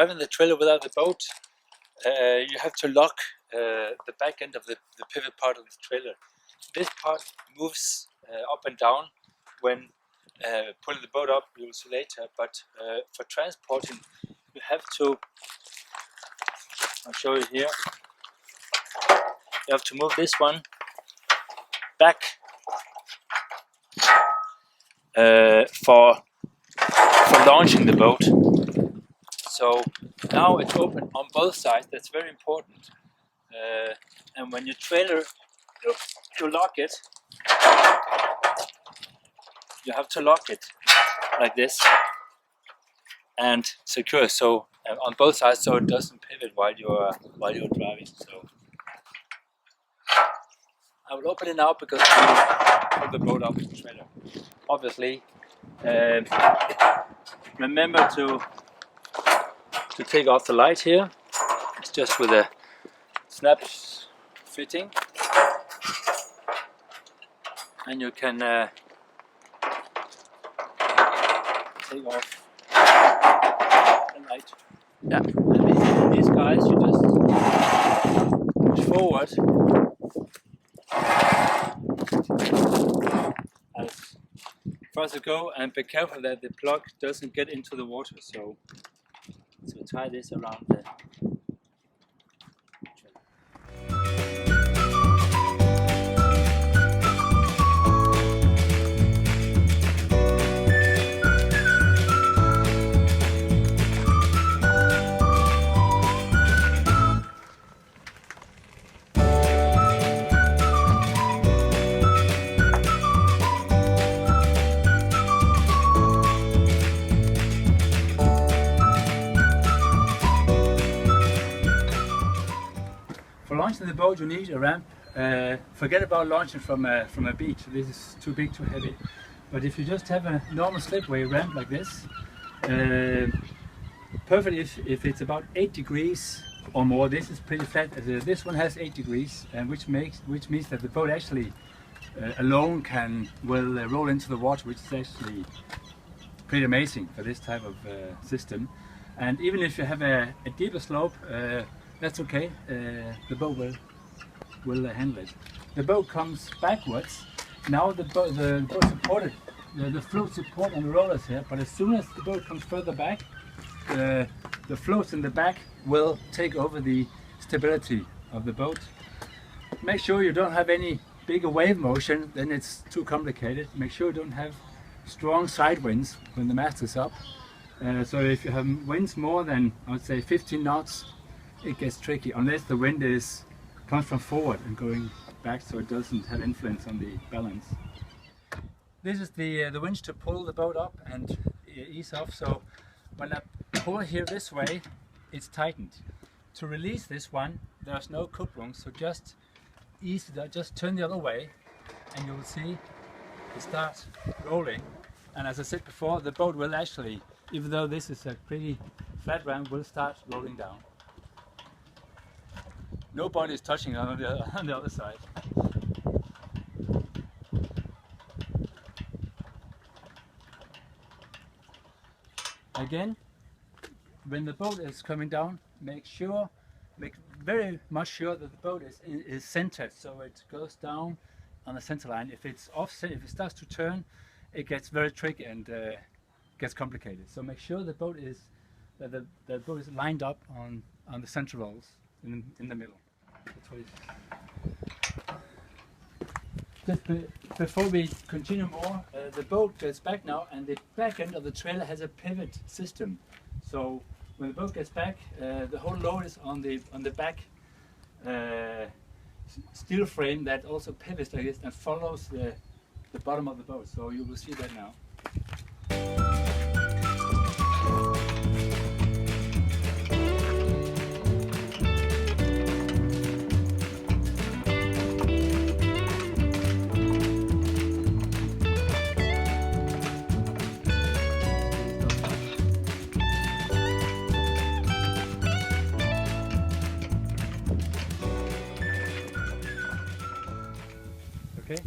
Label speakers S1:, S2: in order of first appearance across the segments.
S1: driving the trailer without the boat, you have to lock the back end of the pivot part of the trailer. This part moves up and down when pulling the boat up, you will see later, but for transporting you have to, I'll show you here, you have to move this one back for launching the boat. So now it's open on both sides, that's very important. And when your trailer, you lock it, you have to lock it like this and secure so on both sides, so it doesn't pivot while you're driving. So I will open it now because I will put the boat up in the trailer. Obviously, remember to take off the light here. It's just with a snap fitting, and you can take off the light. Yeah, and these guys you just push forward as far as you go, and be careful that the plug doesn't get into the water. So tie this around the launching the boat. You need a ramp. Forget about launching from a beach. This is too big, too heavy. But if you just have a normal slipway ramp like this, perfect if it's about 8 degrees or more. This is pretty flat. This one has 8 degrees, and which means that the boat actually alone will roll into the water, which is actually pretty amazing for this type of system. And even if you have a deeper slope, that's okay. The boat will handle it. The boat comes backwards. Now the boat supported, the float support on the rollers here. But as soon as the boat comes further back, the floats in the back will take over the stability of the boat. Make sure you don't have any bigger wave motion, then it's too complicated. Make sure you don't have strong side winds when the mast is up. So if you have winds more than, I would say, 15 knots, it gets tricky, unless the wind comes from forward and going back, so it doesn't have influence on the balance. This is the winch to pull the boat up and ease off. So when I pull here this way, it's tightened. To release this one, there's no kupplung, so just ease it, just turn the other way, and you will see it start rolling. And as I said before, the boat will actually, even though this is a pretty flat ramp, will start rolling down. Nobody is touching on the other side. Again, when the boat is coming down, make very much sure that the boat is centered, so it goes down on the center line. If it's offset, if it starts to turn, it gets very tricky and gets complicated. So make sure the boat is lined up on the center rolls in the middle. Just before we continue more, the boat gets back now, and the back end of the trailer has a pivot system. So when the boat gets back, the whole load is on the back steel frame that also pivots like this and follows the bottom of the boat. So you will see that now. Okay.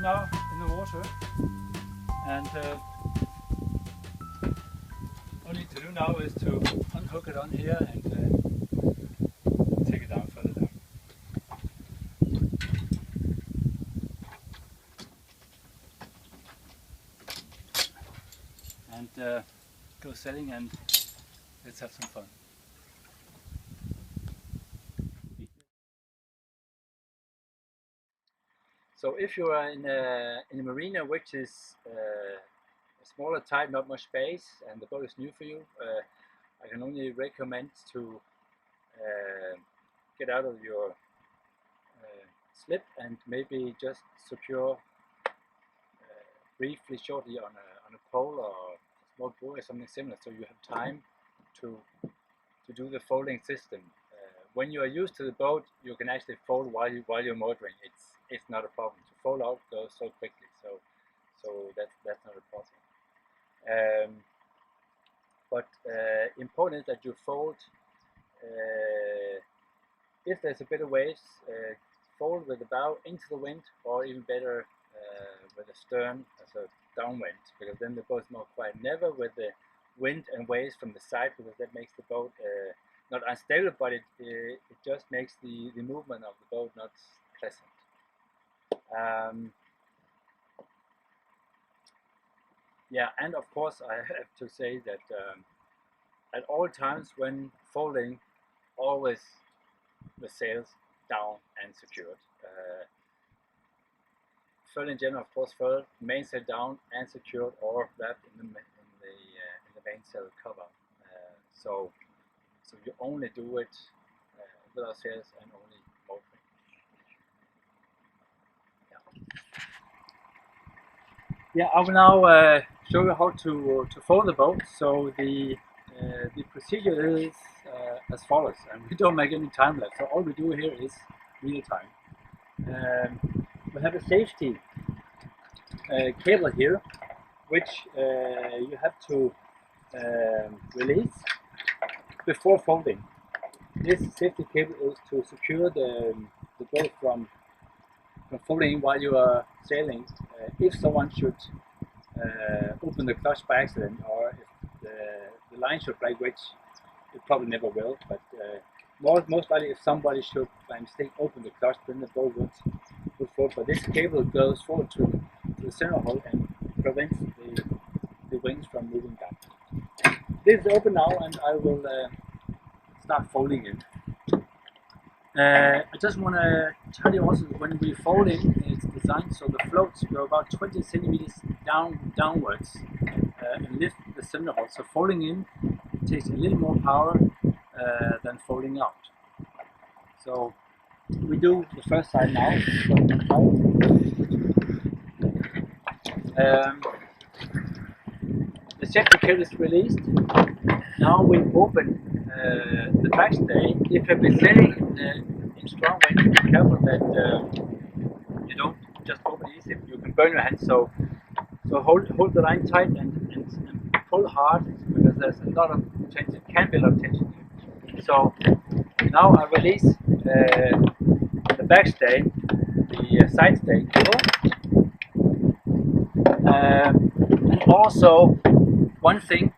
S1: boat now in the water, and all you need to do now is to unhook it on here and take it down further down. And go sailing, and let's have some fun. So if you are in a marina which is a smaller type, not much space, and the boat is new for you, I can only recommend to get out of your slip and maybe just secure briefly, shortly on a pole or a small buoy or something similar, so you have time to do the folding system. When you are used to the boat, you can actually fold while you're motoring. It's not a problem. To fold out goes so quickly, so that's not a problem. But important is that you fold. If there's a bit of waves, fold with the bow into the wind, or even better with the stern as a downwind, because then the boat is more quiet. Never with the wind and waves from the side, because that makes the boat not unstable, but it just makes the movement of the boat not pleasant. Yeah, and of course I have to say that at all times when folding, always the sails down and secured. Furled in general, of course, furled, mainsail down and secured, or wrapped in the mainsail cover. So you only do it without sails and only motoring. Yeah, I will now show you how to fold the boat. So the procedure is as follows, and we don't make any time lapse. So all we do here is real time. We have a safety cable here, which you have to release before folding. This safety cable is to secure the boat from folding while you are sailing. If someone should open the clutch by accident, or if the line should break, which it probably never will, but most likely if somebody should by mistake open the clutch, then the boat would fold. But this cable goes forward to the center hull and prevents the wings from moving down. This is open now, and I will start folding it. I just want to tell you also, when we fold it, it's designed so the floats go about 20 centimeters downwards and lift the center hull. So folding in takes a little more power than folding out. So we do the first side now. The safety cable is released. Now we open the backstay. If you've been sailing in strong wind, be careful that you don't just open it easy. You can burn your hands. So hold the line tight and pull hard, because there's a lot of tension. Can be a lot of tension here. So now I release the backstay, the side stay cable, and also one thing.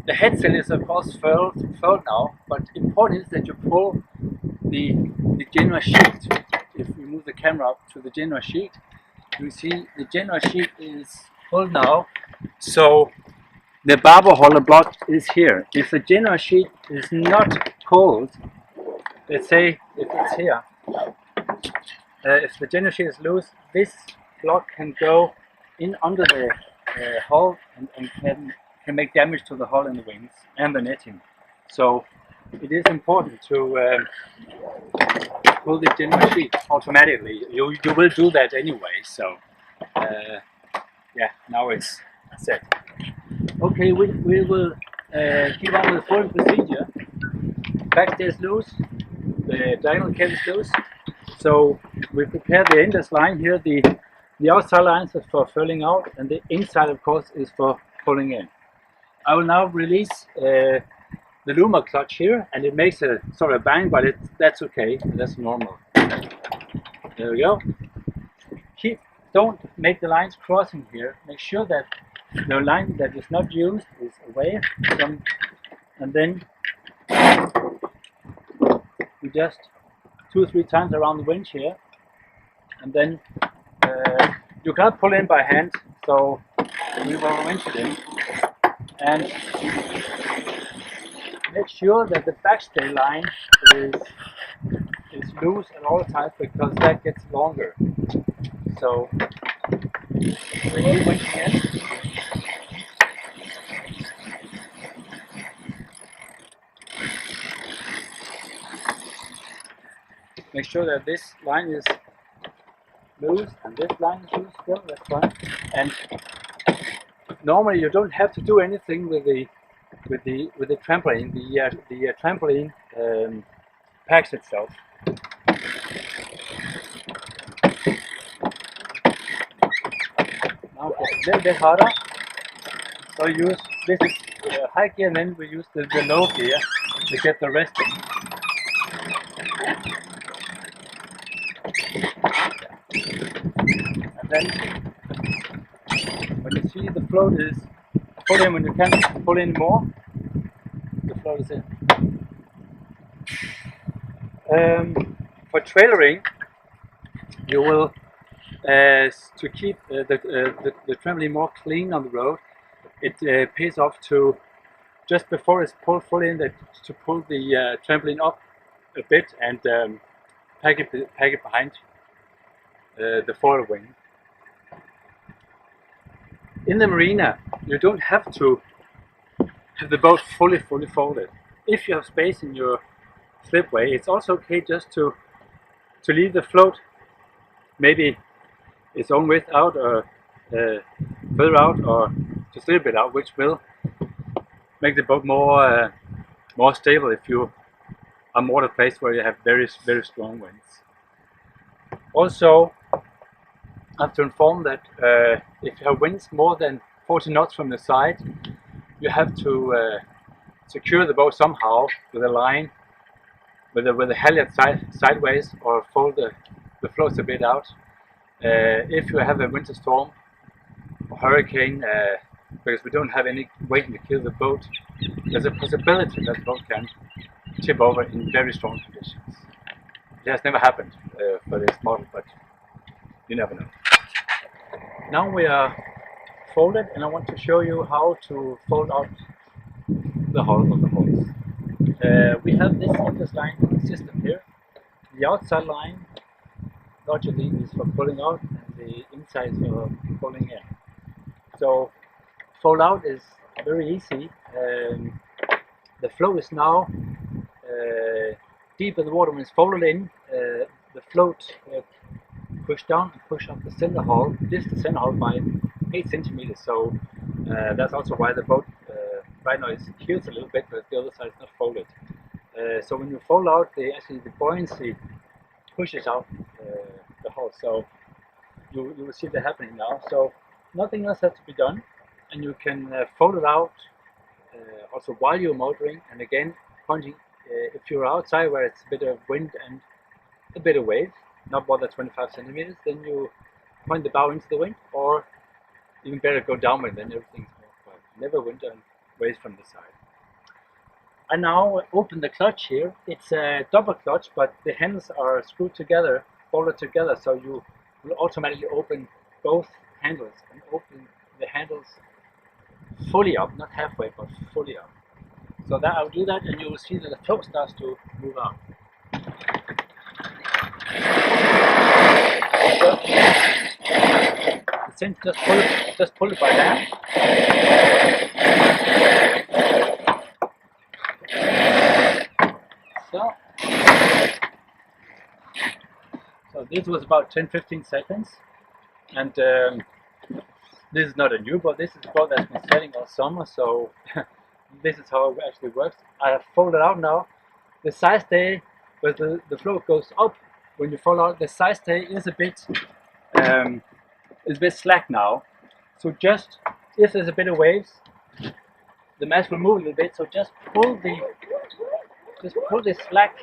S1: The head sail is of course furled now, but important is that you pull the genoa sheet. If we move the camera up to the genoa sheet, you see the genoa sheet is pulled now, so the barber holder block is here. If the genoa sheet is not pulled, let's say if it's here, if the genoa sheet is loose, this block can go in under the hull and can make damage to the hull and the wings and the netting. So it is important to pull the genoa sheet automatically. You will do that anyway. So yeah, now it's set. Okay, we will keep on with the following procedure. Backstay is loose, the diagonal cable is loose. So we prepare the endless line here. The outside lines is for furling out, and the inside, of course, is for pulling in. I will now release the loomer clutch here, and it makes a sort of bang, but that's okay. That's normal. There we go. Don't make the lines crossing here. Make sure that the line that is not used is away from, and then you just 2 or 3 times around the winch here, and then you cannot pull in by hand, so we will winch it in, and make sure that the backstay line is loose at all times, because that gets longer. So we keep winching in. Make sure that this line is loose and this line is loose still. That's fine. And normally you don't have to do anything with the trampoline. The trampoline packs itself. Now it gets a little bit harder. So use this is high gear, and then we use the low gear to get the rest in. And then when you see the float is pull in, when you can't pull in more, the float is in. For trailering, you will to keep the trampoline more clean on the road. It pays off to just before it's pulled fully in, to pull the trampoline up a bit and pack it behind the forward wing. In the marina, you don't have to have the boat fully folded. If you have space in your slipway, it's also okay just to leave the float maybe its own width out, or further out, or just a little bit out, which will make the boat more stable if you are more at a place where you have very strong winds. Also, I have to inform that if you have winds more than 40 knots from the side, you have to secure the boat somehow with a line, with a halyard sideways, or fold the floats a bit out. If you have a winter storm or hurricane, because we don't have any weight to kill the boat, there's a possibility that the boat can tip over in very strong conditions. It has never happened for this model, but you never know. Now we are folded, and I want to show you how to fold out the hull of the hulls. We have this line system here. The outside line logically is for pulling out, and the inside is for pulling in. So fold out is very easy. The float is now deep in the water. When it's folded in, the float push down and push up the center hull. This is the center hull by 8 centimeters. So that's also why the boat right now is tilted a little bit, but the other side is not folded. So when you fold out, the buoyancy pushes out the hull. So you will see that happening now. So nothing else has to be done, and you can fold it out also while you're motoring. And again, pointing if you're outside where it's a bit of wind and a bit of wave, not more than 25 centimeters, then you point the bow into the wind, or even better, go downwind, then everything's more quiet. Never wind and waves from the side. I now open the clutch here. It's a double clutch, but the handles are screwed together, bolted together, so you will automatically open both handles, and open the handles fully up, not halfway, but fully up. So that I'll do that, and you will see that the float starts to move out. Just pull it by hand. So this was about 10-15 seconds, and this is not a new boat. This is a boat that's been sailing all summer, so this is how it actually works. I have folded out now. The side stay, where the float goes up when you fold out, the side stay is a bit slack now. So just if there's a bit of waves, the mast will move a little bit. So just pull the slack,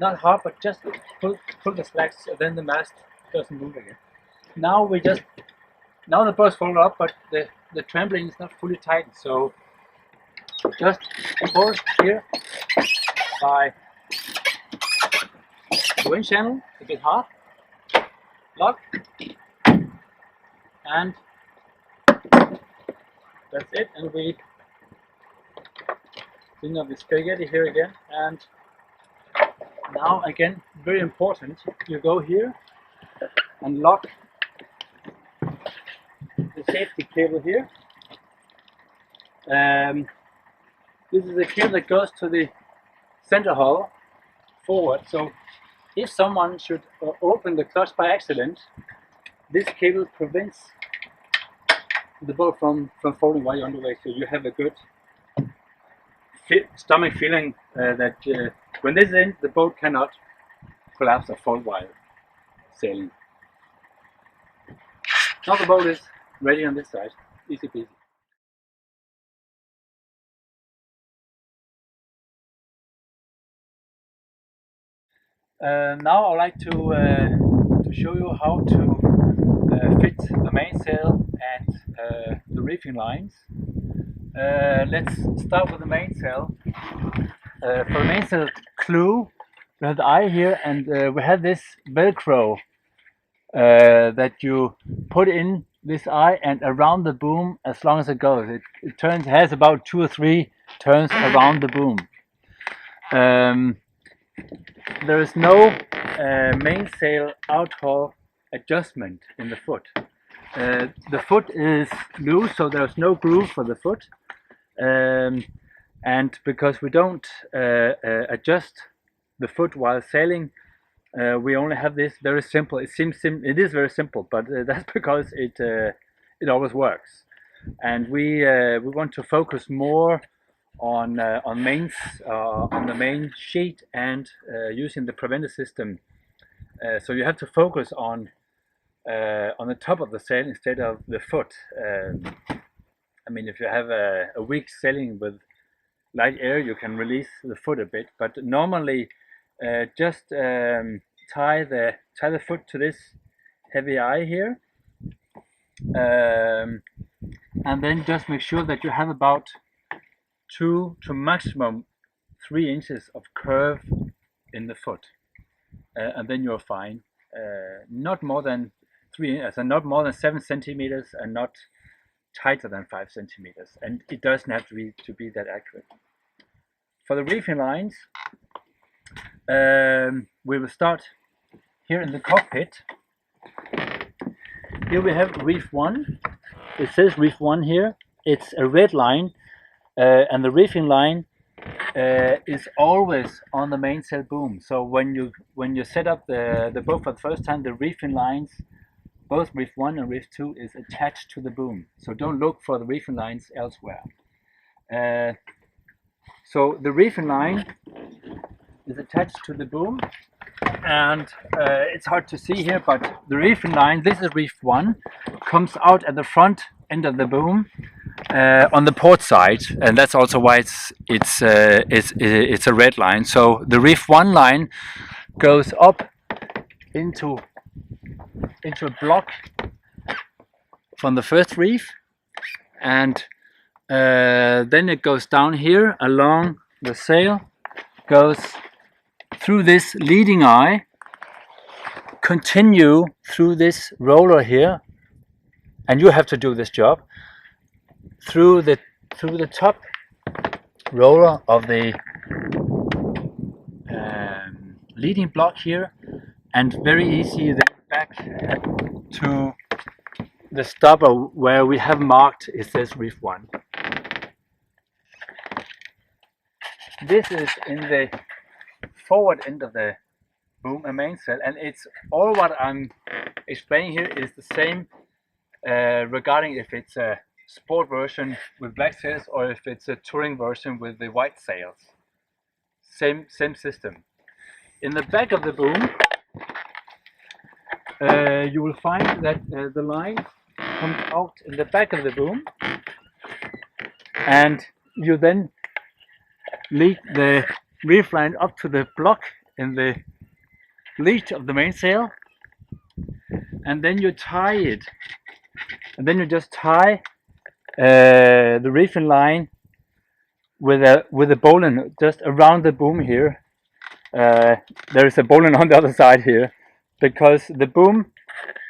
S1: not hard, but just pull the slacks, and then the mast doesn't move again. Now the boat's folded up, but the trampoline is not fully tightened, so just pull here by the wind channel a bit hard, lock, and that's it. And we clean up the spaghetti here again. And now again, very important, you go here and lock the safety cable here. This is a cable that goes to the center hull forward. So if someone should open the clutch by accident, this cable prevents the boat from folding while you're underway. So you have a good stomach feeling that when this is in, the boat cannot collapse or fold while sailing. Now the boat is ready on this side, easy peasy. Now I'd like to show you how to fit the mainsail and the reefing lines. Let's start with the mainsail. For the mainsail clew, we have the eye here, and we have this Velcro that you put in this eye and around the boom as long as it goes. It has about 2 or 3 turns around the boom. There is no mainsail outhaul adjustment in the foot. The foot is loose, so there's no groove for the foot. And because we don't adjust the foot while sailing, we only have this very simple. It is very simple, but that's because it always works. And we want to focus more on the main sheet and using the preventer system. So you have to focus on the top of the sail instead of the foot. I mean, if you have a weak sailing with light air, you can release the foot a bit, but normally just tie the foot to this heavy eye here, and then just make sure that you have about 2 to maximum 3 inches of curve in the foot, and then you're fine. Not more than 3 inches, and not more than 7 centimeters, and not tighter than 5 centimeters. And it doesn't have to be that accurate. For the reefing lines, we will start here in the cockpit. Here we have reef 1. It says reef 1 here. It's a red line. And the reefing line is always on the mainsail boom. So when you set up the boat for the first time, the reefing lines, both reef 1 and reef 2, is attached to the boom. So don't look for the reefing lines elsewhere. So the reefing line is attached to the boom, and it's hard to see here, but the reefing line, this is reef 1, comes out at the front end of the boom. On the port side, and that's also why it's a red line. So the reef 1 line goes up into a block from the first reef, and then it goes down here along the sail, goes through this leading eye, continue through this roller here, and you have to do this job through the top roller of the leading block here, and very easy then back to the stopper where we have marked, it says reef 1. This is in the forward end of the boom and mainsail, and it's all what I'm explaining here is the same regarding if it's a sport version with black sails or if it's a touring version with the white sails. Same system. In the back of the boom, you will find that the line comes out in the back of the boom, and you then lead the reef line up to the block in the lead of the mainsail, and then you tie it, and then you just tie the reefing line with a bowline just around the boom here. There is a bowline on the other side here, because the boom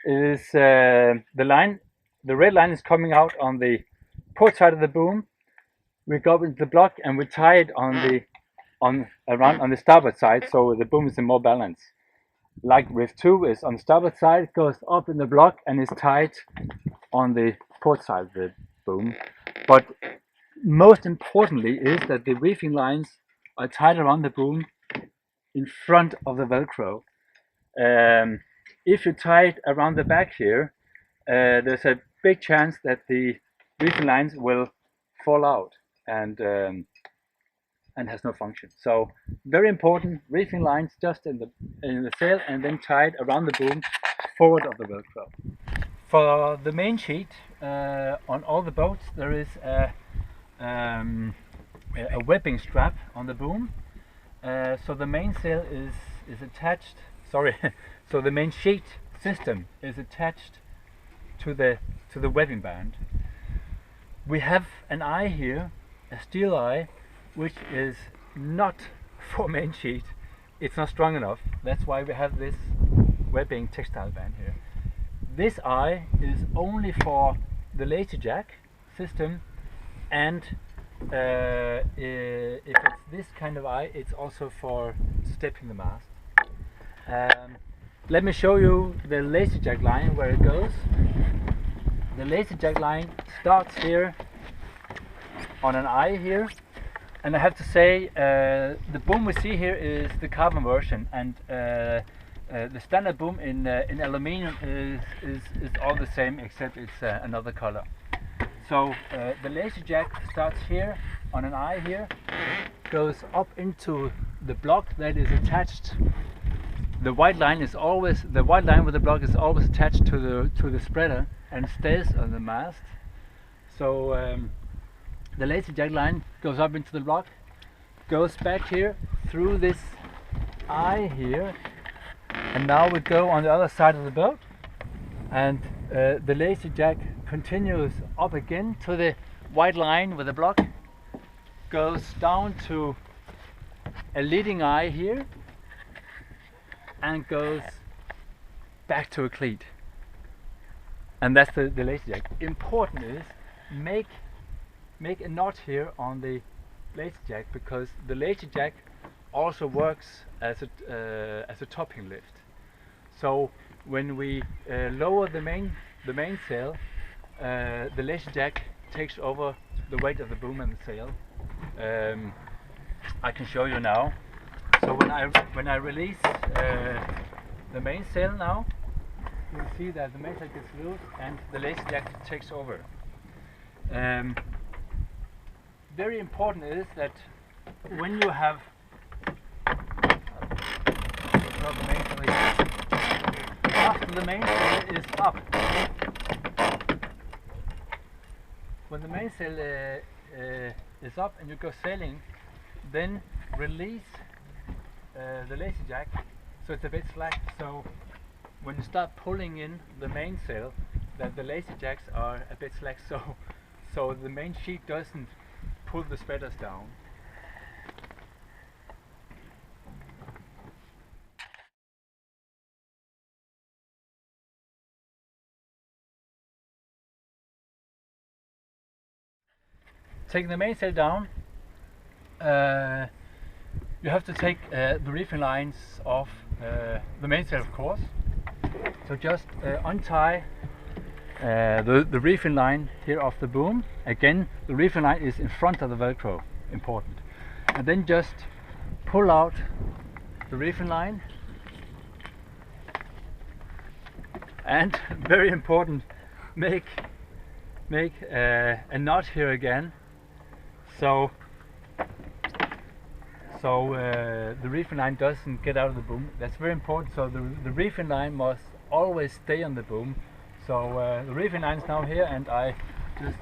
S1: is the line. The red line is coming out on the port side of the boom. We go into the block and we tie it on the starboard side, so the boom is in more balance. Like Reef 2 is on the starboard side, goes up in the block and is tied on the port side of the boom. But most importantly is that the reefing lines are tied around the boom in front of the Velcro. If you tie it around the back here, there's a big chance that the reefing lines will fall out and has no function. So very important, reefing lines just in the sail and then tied around the boom forward of the Velcro. For the main sheet on all the boats there is a webbing strap on the boom. So the mainsail is attached. Sorry, so the main sheet system is attached to the webbing band. We have an eye here, a steel eye, which is not for main sheet. It's not strong enough. That's why we have this webbing textile band here. This eye is only for the lazy jack system, and if it's this kind of eye, it's also for stepping the mast. Let me show you the lazy jack line, where it goes. The lazy jack line starts here on an eye here, and I have to say the boom we see here is the carbon version, and the standard boom in aluminium is all the same, except it's another color. So the lazy jack starts here on an eye here, goes up into the block that is attached. The white line with the block is always attached to the spreader and stays on the mast. So the lazy jack line goes up into the block, goes back here through this eye here, and now we go on the other side of the boat, and the lazy jack continues up again to the white line with the block, goes down to a leading eye here, and goes back to a cleat. And that's the lazy jack. Important is make a knot here on the lazy jack, because the lazy jack also works as a topping lift. So when we lower the mainsail, the lazy jack takes over the weight of the boom and the sail. I can show you now. So when I release the mainsail now, you'll see that the mainsail gets loose and the lazy jack takes over. Very important is that when you have after the mainsail is up, when the mainsail is up and you go sailing, then release the lazy jack so it's a bit slack. So when you start pulling in the mainsail, that the lazy jacks are a bit slack, so the main sheet doesn't pull the spreaders down. Taking the mainsail down, you have to take the reefing lines off the mainsail, of course. So just untie the reefing line here off the boom. Again, the reefing line is in front of the Velcro, important. And then just pull out the reefing line. And very important, make a knot here again. So the reefing line doesn't get out of the boom. That's very important. So the reefing line must always stay on the boom. So the reefing line is now here, and I just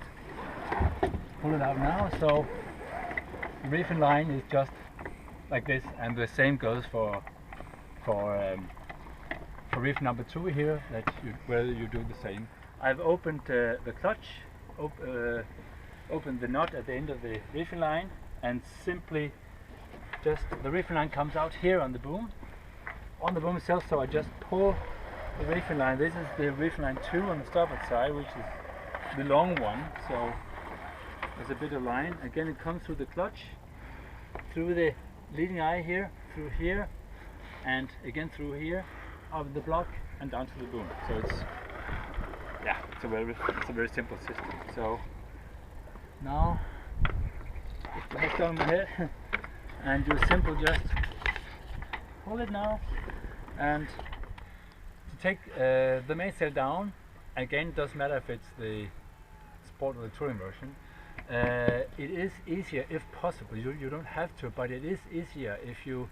S1: pull it out now. So the reefing line is just like this, and the same goes for reef number 2 here, where you do the same. I've opened the clutch, opened the knot at the end of the reefing line, and simply just the reefing line comes out here on the boom itself. So I just pull the reefing line. This is the reefing line 2 on the starboard side, which is the long one. So there's a bit of line. Again, it comes through the clutch, through the leading eye here, through here, and again through here, out of the block and down to the boom. So it's a very simple system. So now the head's on my head, and you simply just hold it now, and to take the mainsail down. Again, it doesn't matter if it's the sport or the touring version. It is easier if possible. You don't have to, but it is easier if you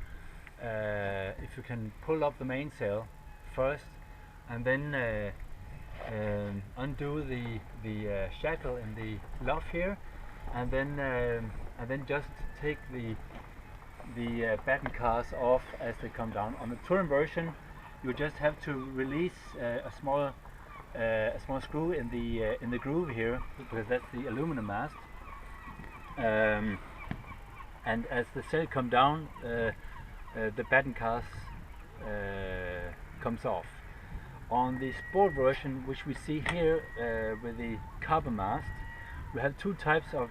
S1: can pull up the mainsail first, and then undo the shackle in the luff here, and then just take the batten cars off as they come down. On the touring version, you just have to release a small screw in the groove here, because that's the aluminum mast. And as the sail come down, the batten cast comes off. On the sport version, which we see here with the carbon mast, we have two types of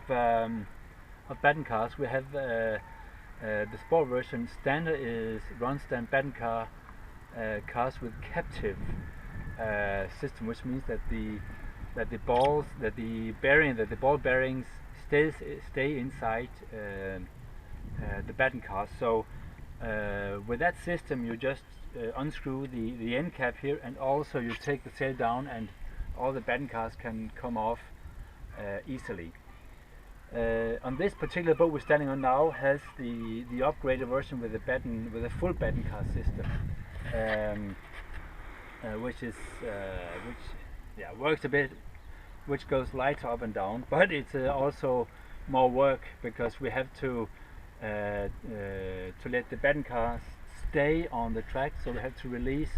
S1: batten cars. We have the sport version. Standard is run-stand batten cars with captive system, which means that the ball bearings stay inside the batten cast. So with that system, you just unscrew the end cap here, and also you take the sail down, and all the batten cars can come off easily. On this particular boat we're standing on now has the upgraded version with a full batten cast system, which works a bit, which goes lighter up and down, but it's also more work, because we have to let the batten cast stay on the track. So we have to release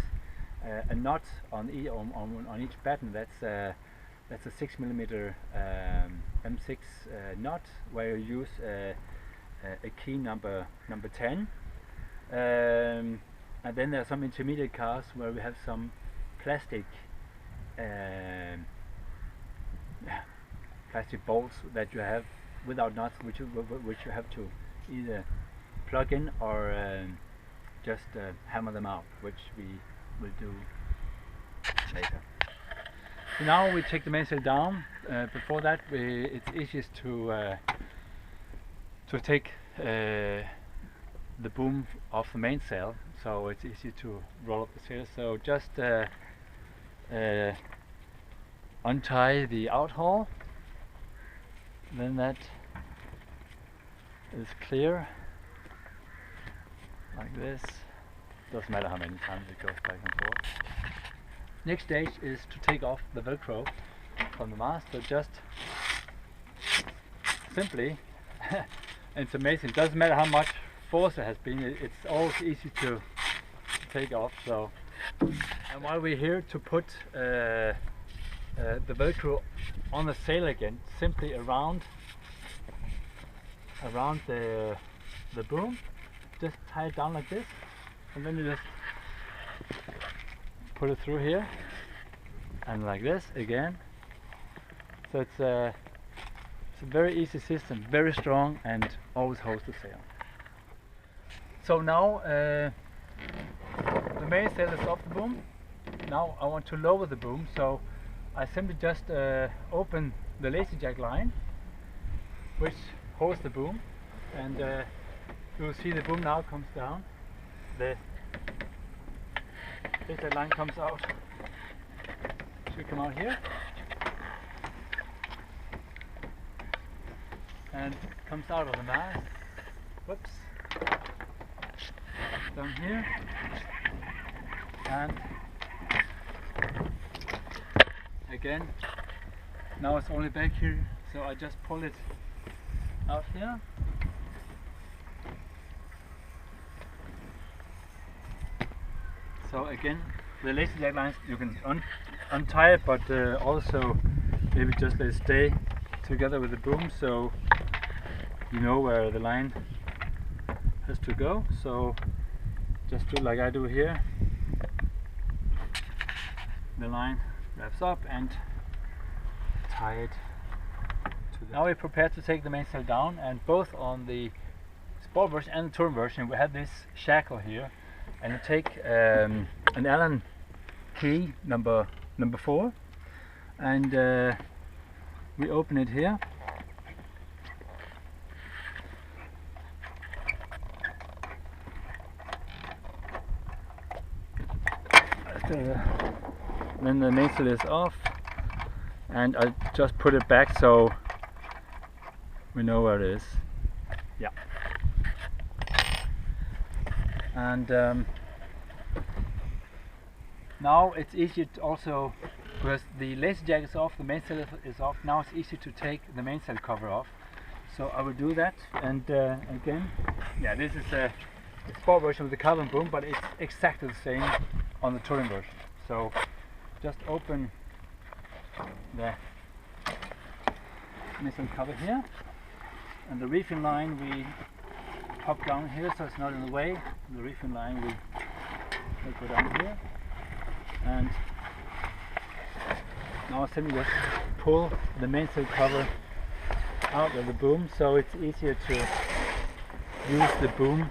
S1: a knot on each batten. That's a 6mm M6 knot, where you use a key number 10. And then there are some intermediate cars where we have some plastic bolts that you have without nuts, which you have to either plug in or just hammer them out, which we will do later. So now we take the mainsail down. Before that, it's easiest to take the boom off the mainsail, so it's easy to roll up the sail. So just untie the outhaul, then that is clear, like this. Doesn't matter how many times it goes back and forth. Next stage is to take off the Velcro from the mast. So just simply, it's amazing, it doesn't matter how much force there has been, it's always easy to take off. So, and while we're here, to put the Velcro on the sail again, simply around the boom, just tie it down like this, and then you just put it through here, and like this again. So it's a very easy system, very strong, and always holds the sail. So now the mainsail is off the boom. Now I want to lower the boom, so I simply just open the lazy jack line, which holds the boom, and you'll see the boom now comes down. The lazy jack line comes out. Should come out here, and comes out of the mast. Whoops. Down here, and again, now it's only back here, so I just pull it out here, So again, the lazy jack lines you can untie it, but also maybe just let it stay together with the boom, so you know where the line has to go. So just do like I do here. The line wraps up and tie it to the... Now we're prepared to take the mainsail down, and both on the sport version and the touring version we have this shackle here, and you take an Allen key number 4, and we open it here. Then the mainsail is off, and I just put it back so we know where it is. Yeah. And now it's easier to also, because the lazy jack is off, the mainsail is off, now it's easy to take the mainsail cover off. So I will do that, and again, yeah, this is a sport version with the carbon boom, but it's exactly the same on the touring version. So just open the mainsail cover here, and the reefing line we pop down here so it's not in the way. The reefing line we go down here, and now simply just pull the mainsail cover out of the boom, so it's easier to use the boom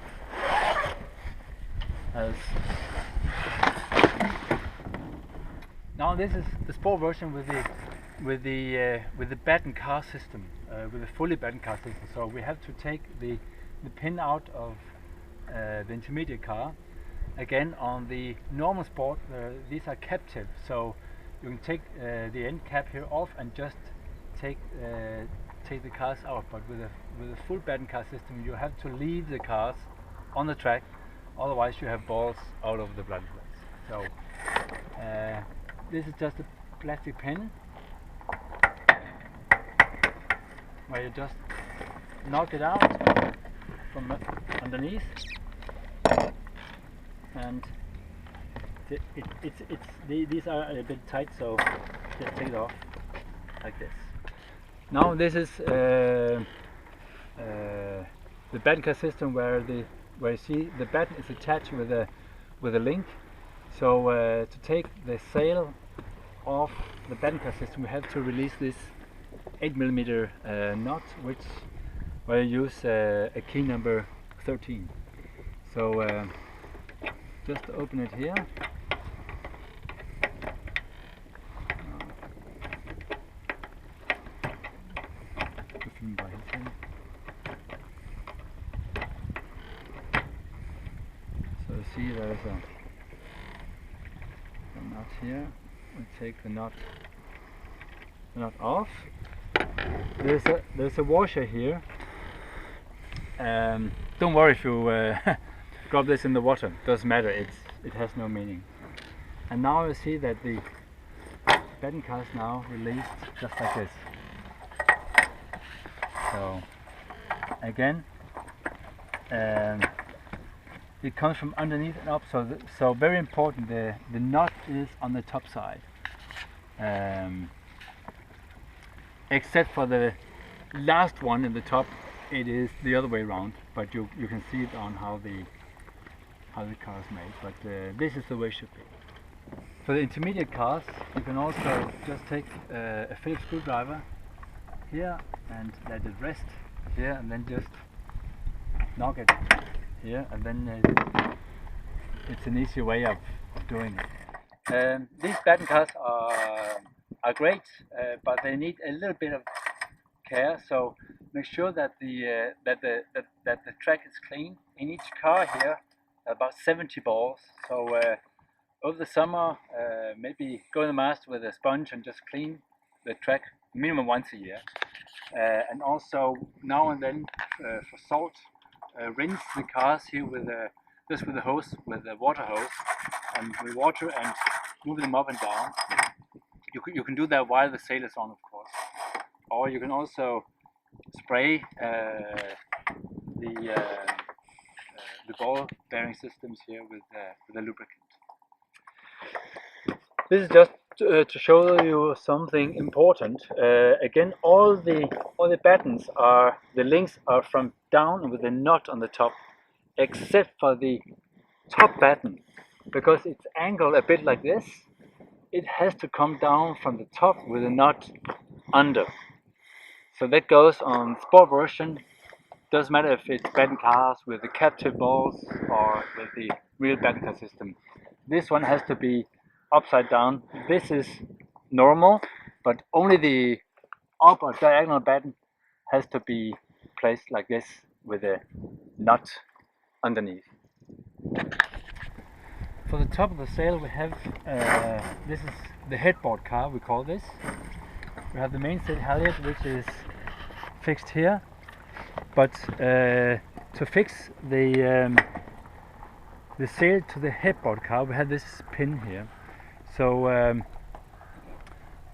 S1: as... Now this is the sport version with the Batten car system, with a fully Batten car system. So we have to take the pin out of the intermediate car. Again, on the normal sport, these are captive, so you can take the end cap here off and just take the cars out. But with a full Batten car system, you have to leave the cars on the track, otherwise you have balls out of the blind spots. So this is just a plastic pin where you just knock it out from underneath, and these are a bit tight, so just take it off like this. Now this is the Batten car system where you see the batten is attached with a link. So to take the sail off the Batten car system, we have to release this 8mm knot, where you use a key number 13. So just open it here. So you see there's a knot here. We take the knot off. There's a washer here. Don't worry if you drop this in the water. Doesn't matter. It has no meaning. And now you see that the Batten car is now released just like this. So again, it comes from underneath and up. So very important. The knot is on the top side. Except for the last one in the top, it is the other way around, but you can see it on how the car is made, but this is the way it should be. For the intermediate cars, you can also just take a Phillips screwdriver here and let it rest here, and then just knock it here, and then it's an easy way of doing it. These Batten cars are great, but they need a little bit of care. So make sure that the track is clean. In each car here, about 70 balls. So over the summer, maybe go to the mast with a sponge and just clean the track minimum once a year. And also now and then for salt, rinse the cars here with just with a hose, with a water hose, and with water, and move them up and down. You can do that while the sail is on, of course, or you can also spray the ball bearing systems here with a lubricant. This is just to show you something important. Again, all the battens are, the links are from down with a knot on the top, except for the top batten, because it's angled a bit like this. It has to come down from the top with a knot under. So that goes on sport version. Doesn't matter if it's batten cars with the captive balls or with the real batten car system. This one has to be upside down. This is normal, but only the up or diagonal batten has to be placed like this with a knot underneath. For the top of the sail we have, this is the headboard car, we call this. We have the mainsail halyard, which is fixed here, but to fix the sail to the headboard car we have this pin here. So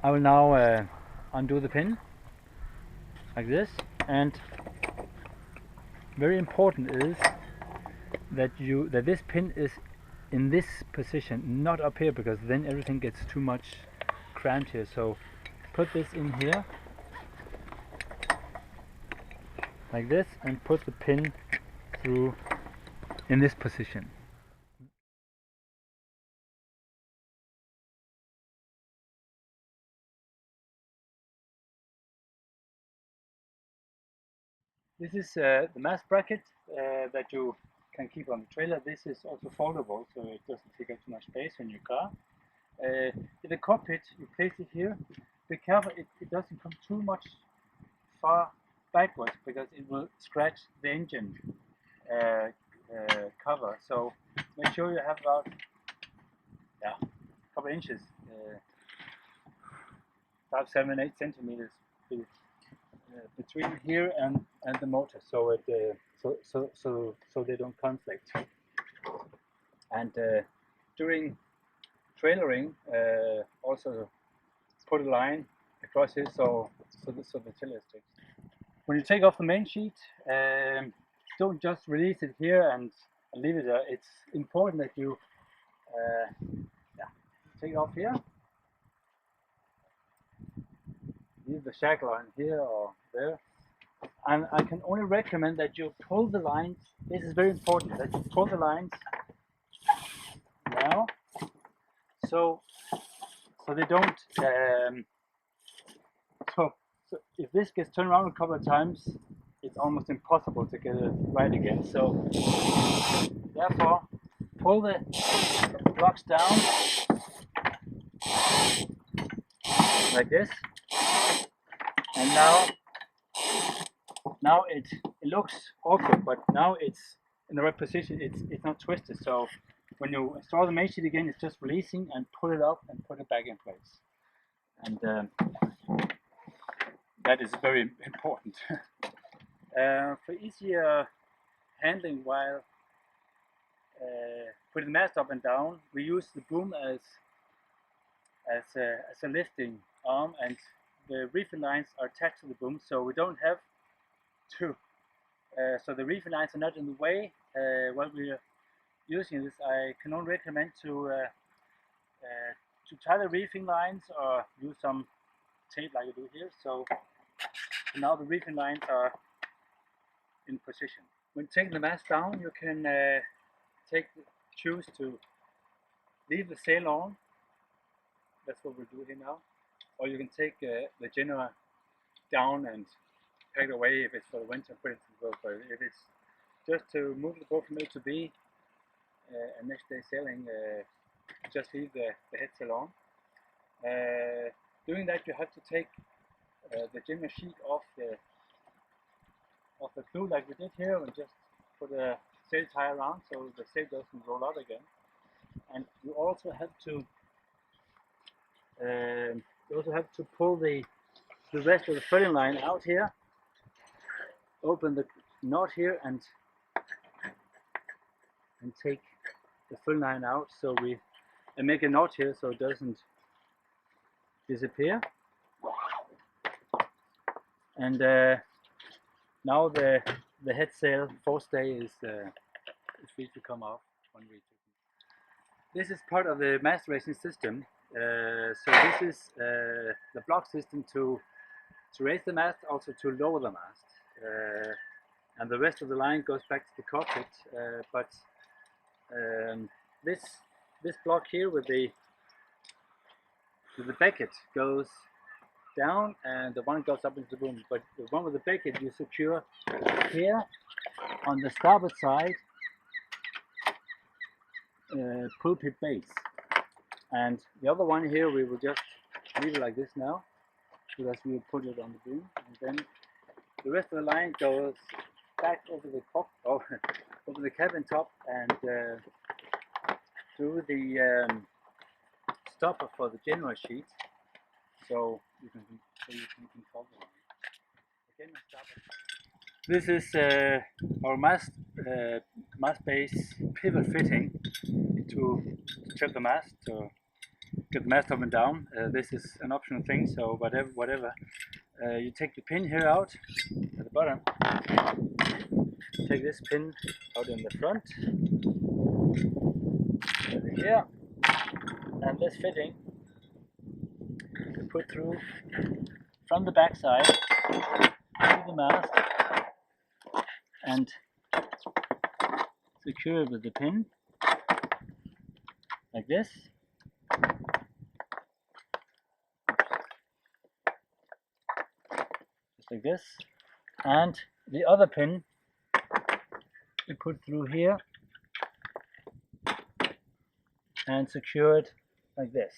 S1: I will now undo the pin like this, and very important is that this pin is in this position, not up here, because then everything gets too much cramped here. So put this in here like this and put the pin through in this position. This is the mast bracket that you can keep on the trailer. This is also foldable, so it doesn't take up too much space in your car. In the cockpit, you place it here. Be careful it doesn't come too much far backwards, because it will scratch the engine cover. So make sure you have about a couple of inches, 5, 7, 8 centimeters between here and the motor, so it so they don't conflict. And during trailering, also put a line across it so the tiller sticks. When you take off the main sheet, don't just release it here and leave it there. It's important that you take it off here, leave the shackle on here or there, and I can only recommend that you pull the lines. This is very important, that you pull the lines now, so they don't so if this gets turned around a couple of times, it's almost impossible to get it right again. So therefore, pull the blocks down like this, and now it looks awkward, but now it's in the right position. It's not twisted. So when you install the main sheet again, it's just releasing and pull it up and put it back in place. And that is very important. For easier handling while putting the mast up and down, we use the boom as a lifting arm, and the reefing lines are attached to the boom, so we don't have to. So the reefing lines are not in the way while we're using this. I can only recommend to tie the reefing lines or use some tape like I do here. So now the reefing lines are in position. When taking the mast down, you can choose to leave the sail on. That's what we'll do here now. Or you can take the Genoa down and pack it away if it's for the winter, put it in the boat. But if it's just to move the boat from A to B and next day sailing, just leave the head sail on. Doing that, you have to take the Genoa sheet off the clue like we did here, and just put a sail tie around so the sail doesn't roll out again. And you also have to pull the rest of the furling line out here. Open the knot here and take the full line out, so we make a knot here so it doesn't disappear. And now the head sail forestay is free to come off when we take it. This is part of the mast racing system. So this is the block system to raise the mast, also to lower the mast, and the rest of the line goes back to the cockpit. But this block here with the becket goes down, and the one goes up into the boom. But the one with the becket you secure here on the starboard side, pulpit base, and the other one here we will just leave it like this now, because we will put it on the boom, and then the rest of the line goes back over the over the cabin top and through the stopper for the general sheet, so you can follow on. Again, this is our mast base pivot fitting to tilt the mast, to get the mast up and down. This is an optional thing, so whatever. You take the pin here out at the bottom. Take this pin out in the front, here, and this fitting you put through from the back side to the mast and secure it with the pin like this. Just like this. And the other pin we put through here and secure it like this.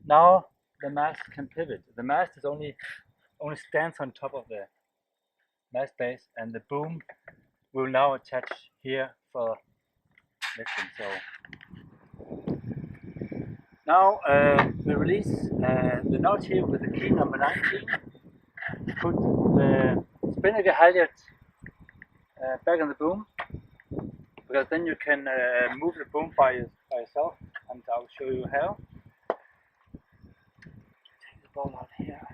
S1: Now the mast can pivot. The mast is only stands on top of the mast base, and the boom will now attach here for lifting. So now we release the nut here with the key number 19. Put the spinnaker halyard back on the boom, because then you can move the boom by yourself, and I'll show you how. Take the ball out here.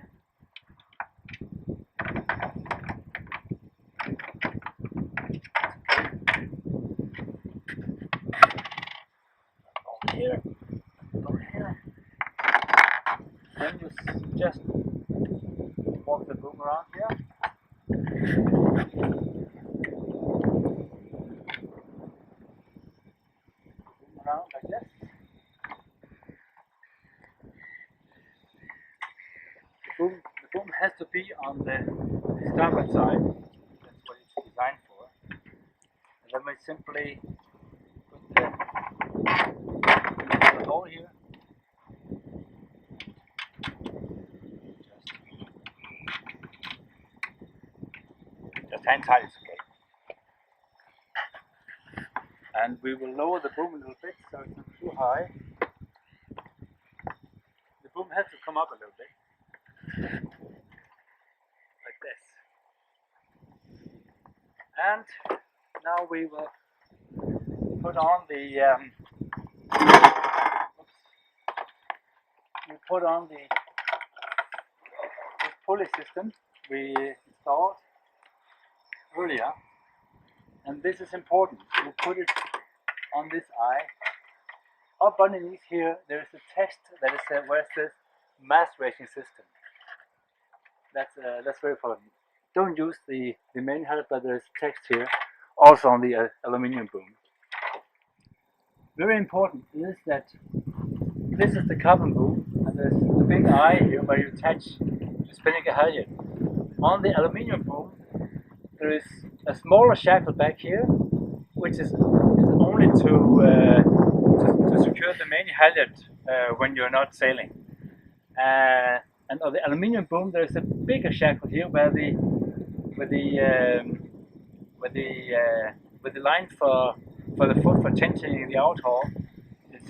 S1: Here, go here. Then you just walk the boom around here. Around like this. The boom has to be on the starboard side. That's what it's designed for. And then we simply put the hole here. Just hand tight is okay. And we will lower the boom a little bit so it's not too high. The boom has to come up a little bit, like this. And now we will put on the this pulley system we installed earlier. And this is important. We put it on this eye. Up underneath here, there is a text that is where it says mast raising system. That's very important. Don't use the main halyard, but there is text here, also on the aluminium boom. Very important is that this is the carbon boom, and there's the big eye here where you attach the spinnaker halyard. On the aluminium boom, there is a smaller shackle back here, which is only to secure the main halyard when you're not sailing. And on the aluminium boom, there is a bigger shackle here where the line for the foot for tensioning the out haul is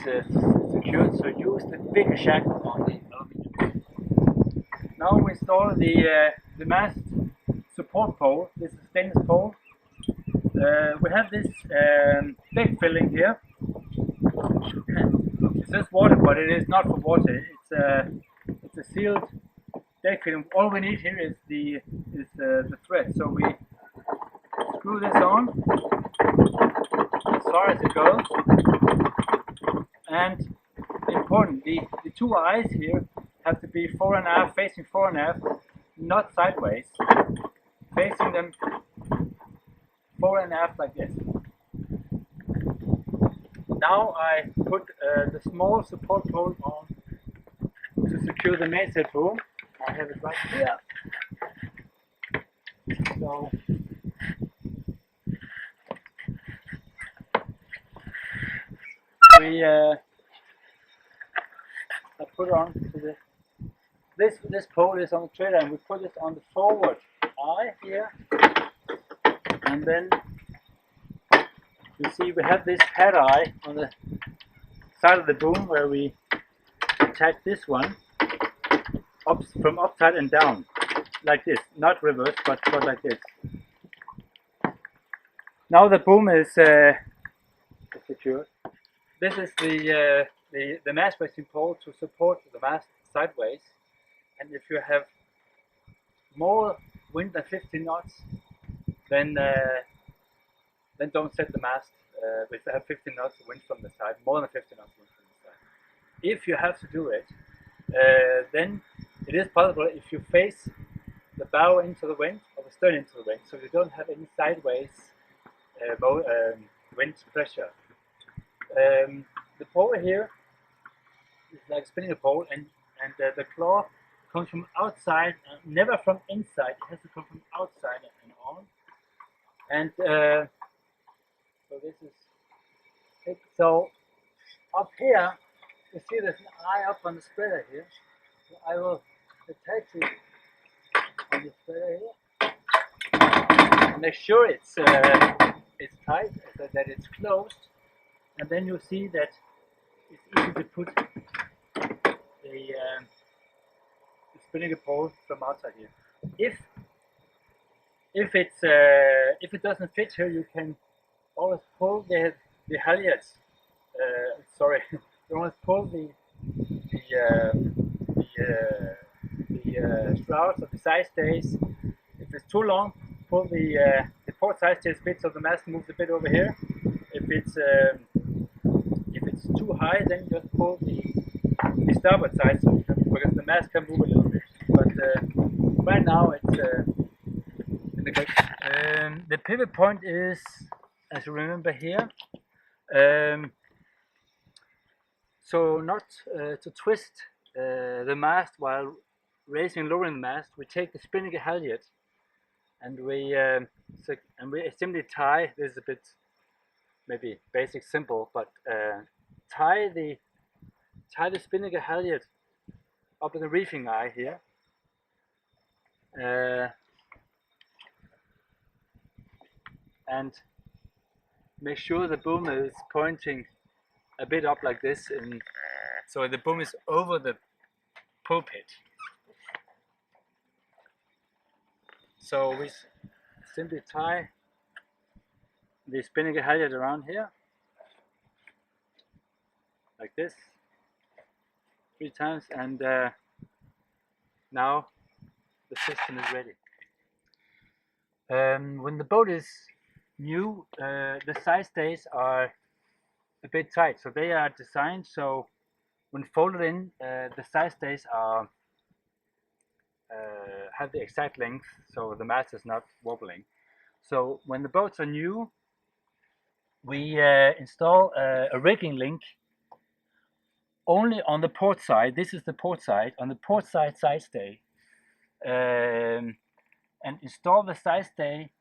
S1: secured. So use the bigger shackle on the aluminium boom. Now we install the mast support pole. This is a stainless pole. We have this deck filling here. It says water, but it is not for water. It's a sealed deck filling. All we need here is the thread. So we screw this on as far as it goes, the two eyes here have to be 4.5, facing 4.5, not sideways, facing them 4.5 like this. Now I put the small support pole on to secure the mainsail boom. I have it right here. So I put on to the this pole is on the trailer, and we put it on the forward eye here, and then you see we have this head eye on the side of the boom where we attach this one up from upside and down like this, not reverse, but like this. Now the boom is secured. This is the mast bracing pole to support the mast sideways, and if you have more wind than 15 knots, then don't set the mast. If you have 15 knots wind from the side, more than 15 knots wind from the side. If you have to do it, then it is possible if you face the bow into the wind or the stern into the wind, so you don't have any sideways wind pressure. The pole here is like spinning a pole, and the claw comes from outside, never from inside. It has to come from outside and on. And so this is it. So up here, you see there's an eye up on the spreader here. So I will attach it on the spreader here. Make sure it's tight, that it's closed, and then you see that it's easy to put the spinning pole from outside here. If it doesn't fit here, you can always pull the halyards. Sorry, you always pull the shrouds of the side stays. If it's too long, pull the port side stays a bit so the mast moves a bit over here. If it's too high, then just pull the starboard side so because the mast can move a little bit. But right now it's in the good. The pivot point is, as you remember here, so not to twist the mast while raising and lowering the mast. We take the spinning halyard and we simply tie. This is a bit maybe basic, simple, but tie the spinning halyard up in the reefing eye here. And make sure the boom is pointing a bit up like this, and so the boom is over the pulpit. So we simply tie the spinning halyard around here like this 3 times, and now the system is ready. When the boat is new, the side stays are a bit tight, so they are designed so when folded in, the side stays are have the exact length, so the mast is not wobbling. So when the boats are new, we install a rigging link only on the port side. This is the port side, on the port side side stay, and install the side stay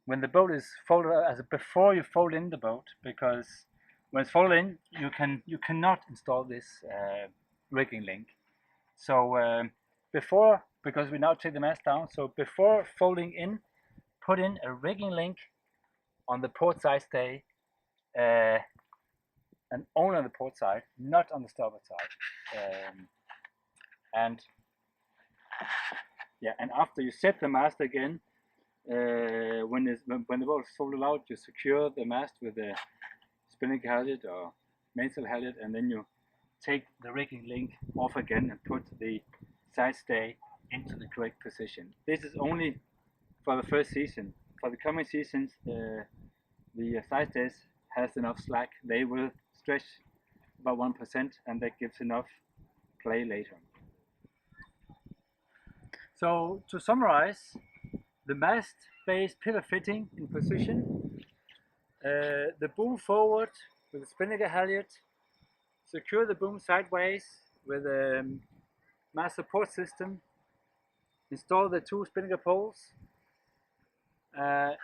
S1: when the boat is folded as before you fold in the boat, because when it's folded in, you cannot install this rigging link. So before, because we now take the mast down, so before folding in, put in a rigging link on the port side stay, and only on the port side, not on the starboard side. And after you set the mast again, when the boat is folded out, you secure the mast with a spinning halyard or mainsail halyard, and then you take the rigging link off again and put the side stay into the correct position. This is only for the first season. For the coming seasons, the side stays has enough slack. They will stretch about 1%, and that gives enough play later. So to summarize, the mast base pivot fitting in position, the boom forward with the spinnaker halyard, secure the boom sideways with a mast support system, install the 2 spinnaker poles,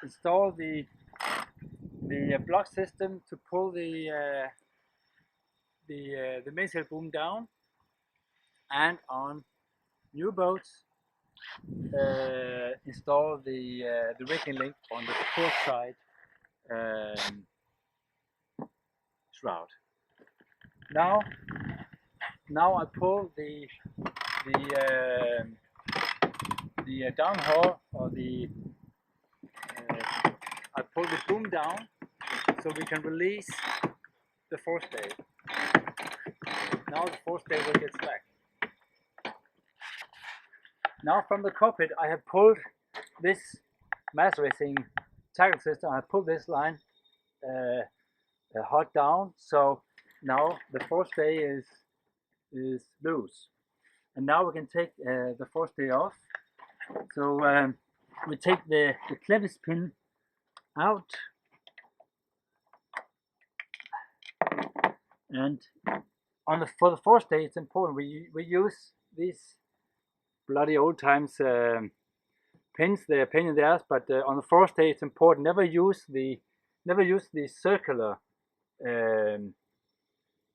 S1: install the block system to pull the mainsail boom down, and on new boats install the rigging link on the port side shroud. Now I pull the downhaul, or I pull the boom down so we can release the forestay. Now the forestay will get slack. Now from the cockpit I have pulled this mast racing tackle system. I pulled this line hot down, so now the forestay is loose, and now we can take the forestay off. So we take the clevis pin out, and for the forestay it's important we use these bloody old times pins. They're a pain in the ass, but on the forestay it's important never use the circular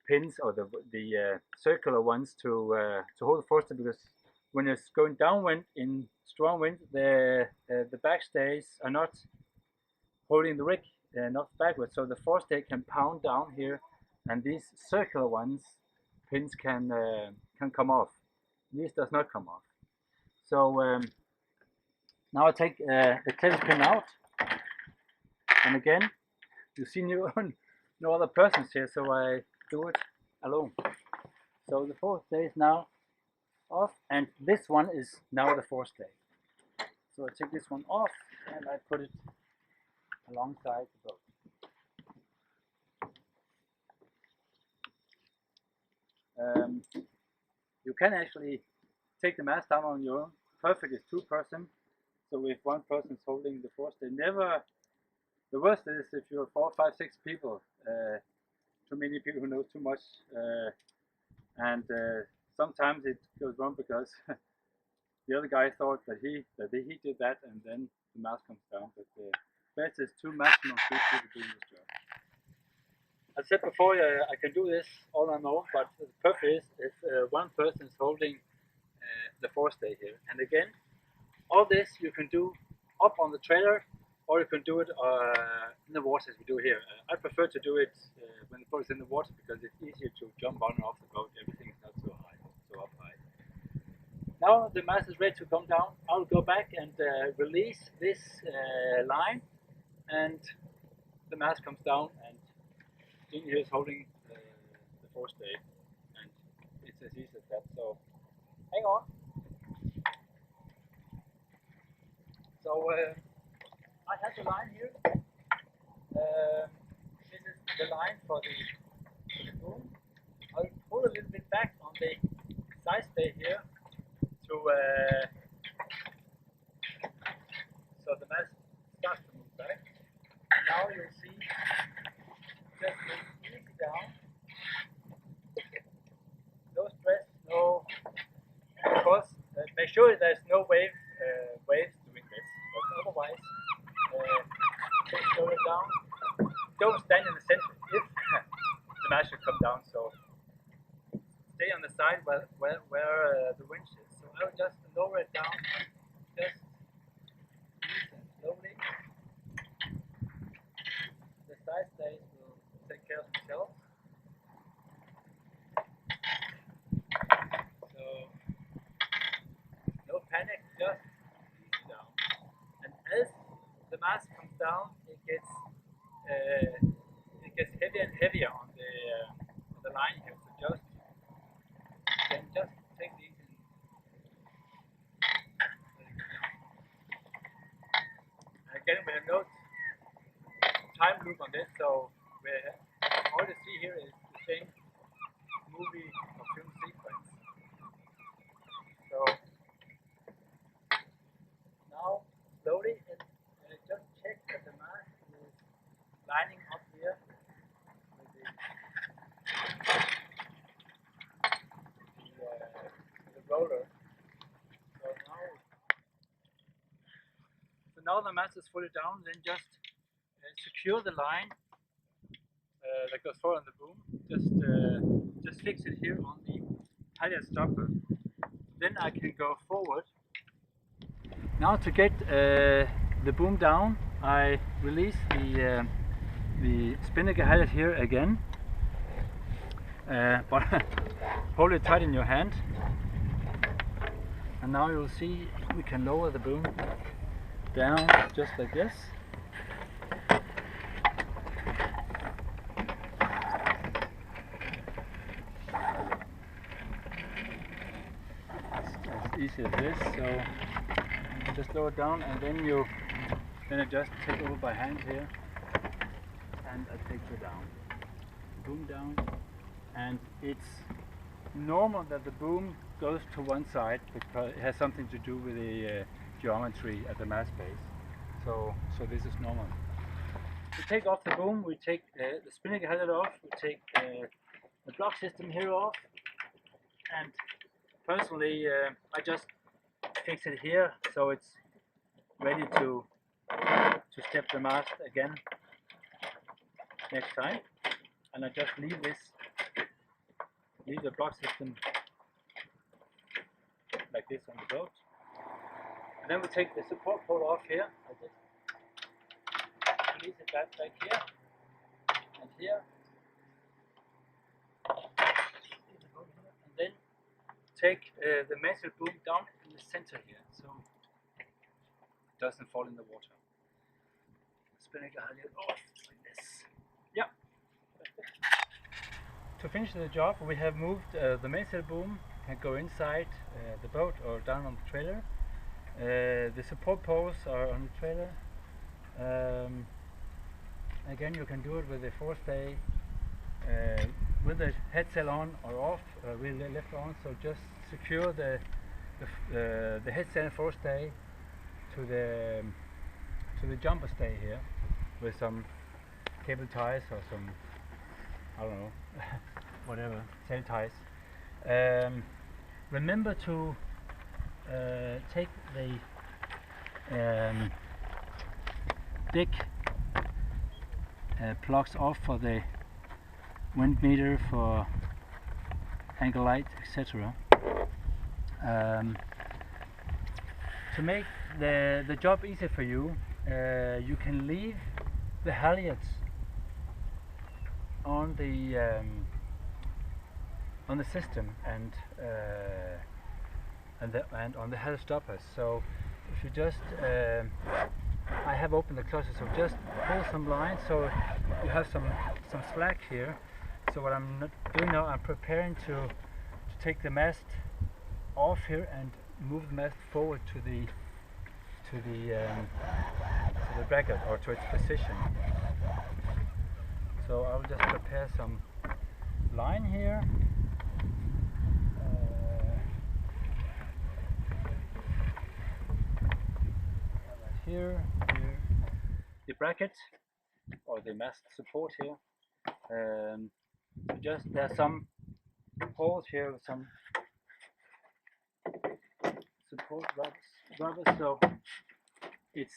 S1: pins, or the circular ones to hold the forestay, because when it's going downwind in strong wind, the backstays are not holding the rig, not backwards, so the forestay can pound down here, and these circular pins can come off. These does not come off. So now I take the clevis pin out, and again you see no other persons here, so I do it alone. So the forestay is now off, and this one is now the forestay. So I take this one off and I put it alongside the boat. You can actually take the mast down on your own. Perfect is 2-person. So if one person is holding the forestay, never. The worst is if you're 4, 5, 6 people. Too many people who know too much, and sometimes it goes wrong because the other guy thought that he did that, and then the mast comes down. But best is 2, maximum 3 people doing this job. I said before, I can do this all on my own, but the perfect is if one person is holding the forestay here. And again, all this you can do up on the trailer, or you can do it in the water as we do here. I prefer to do it when the boat is in the water, because it's easier to jump on and off the boat. Everything is not so up high. Now the mast is ready to come down. I'll go back and release this line, and the mast comes down, and Jens here is holding the forestay, and it's as easy as that. So hang on. So I have the line here. This is the line for the boom. I'll pull a little bit back on the side stay here to so the mast starts to move back. And now you'll see just move easy down. No stress, no. Of course, make sure there's no waves doing this. But otherwise, just slow it down. Don't stand in the center if the mast should come down. So stay on the side where the winch is. So I will just lower it down, just slowly. The side stays will take care of themselves. So no panic, just easy down. And as the mast comes down, it gets heavier and heavier on the line here. So just take these and let it go down. And again, we have no time loop on this, so all you see here is the same now the mast is fully down, then just secure the line that goes forward on the boom. Just fix it here on the halyard stopper. Then I can go forward. Now to get the boom down, I release the spinnaker halyard here again, but hold it tight in your hand. And now you'll see we can lower the boom down just like this. As easy as this. So just lower it down, and then I just take over by hand here, and I take you down, boom down, and it's normal that the boom goes to one side because it has something to do with the geometry at the mast base. So this is normal. We take off the boom, we take the spinnaker halyard off, we take the block system here off, and personally I just fix it here so it's ready to step the mast again next time. And I just leave the block system like this on the boat. And then we take the support pole off here, like this. Release it back here and here. And then take the metal boom down in the center here, so it doesn't fall in the water. Spinnaker halyard off like this. Yeah. To finish the job, we have moved the mainsail boom, can go inside the boat or down on the trailer. The support poles are on the trailer. Again, you can do it with the forestay, with the head sail on or off, with the left on. So just secure the head sail and forestay to the jumper stay here with some cable ties or some, I don't know, whatever, sail ties. Remember to take the big plugs off for the wind meter, for angle light, etc. To make the job easier for you, you can leave the halyards on the system and on the halyard stoppers. So if you just I have opened the closet, so just pull some lines so you have some slack here. So what I'm not doing now, I'm preparing to take the mast off here and move the mast forward to the bracket or to its position. So I'll just prepare some line here. Here, the bracket or the mast support here. Just there are some holes here with some support rubbers, so it's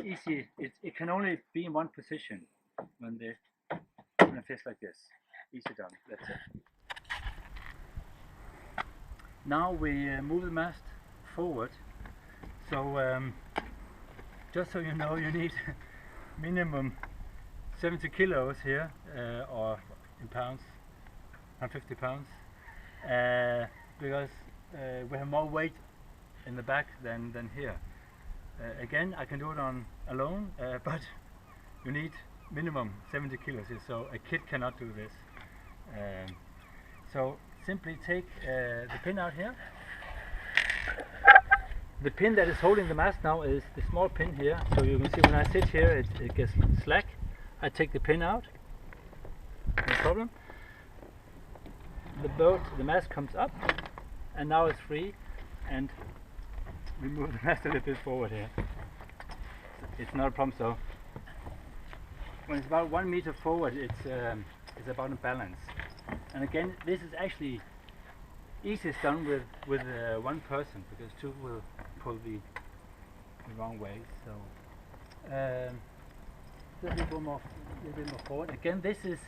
S1: easy. It can only be in one position when it fits like this. Easy done. That's it. Now we move the mast forward. So just so you know, you need minimum 70 kilos here, or in pounds, 150 pounds, because we have more weight in the back than here. Again, I can do it on alone, but you need minimum 70 kilos here, so a kid cannot do this. So simply take the pin out here. The pin that is holding the mast now is the small pin here, so you can see when I sit here it gets slack. I take the pin out, no problem. The mast comes up, and now it's free, and we move the mast a little bit forward here. It's not a problem. So when it's about 1 meter forward, it's about a balance. And again, this is actually easiest done with one person, because two will pull the wrong way. So Just a little bit more forward. Again, this is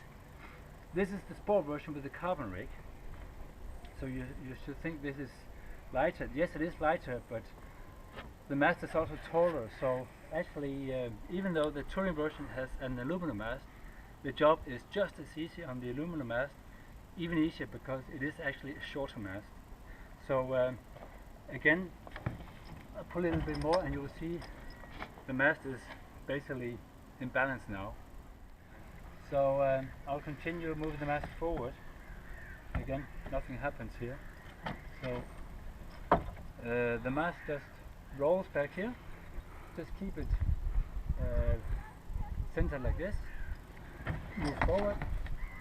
S1: the sport version with the carbon rig. So you should think this is lighter. Yes, it is lighter, but the mast is also taller. So actually, even though the touring version has an aluminum mast, the job is just as easy on the aluminum mast, even easier because it is actually a shorter mast. So again, I'll pull a little bit more and you will see the mast is basically in balance now. So I'll continue moving the mast forward. Again, nothing happens here. So the mast just rolls back here. Just keep it centered like this. Move forward.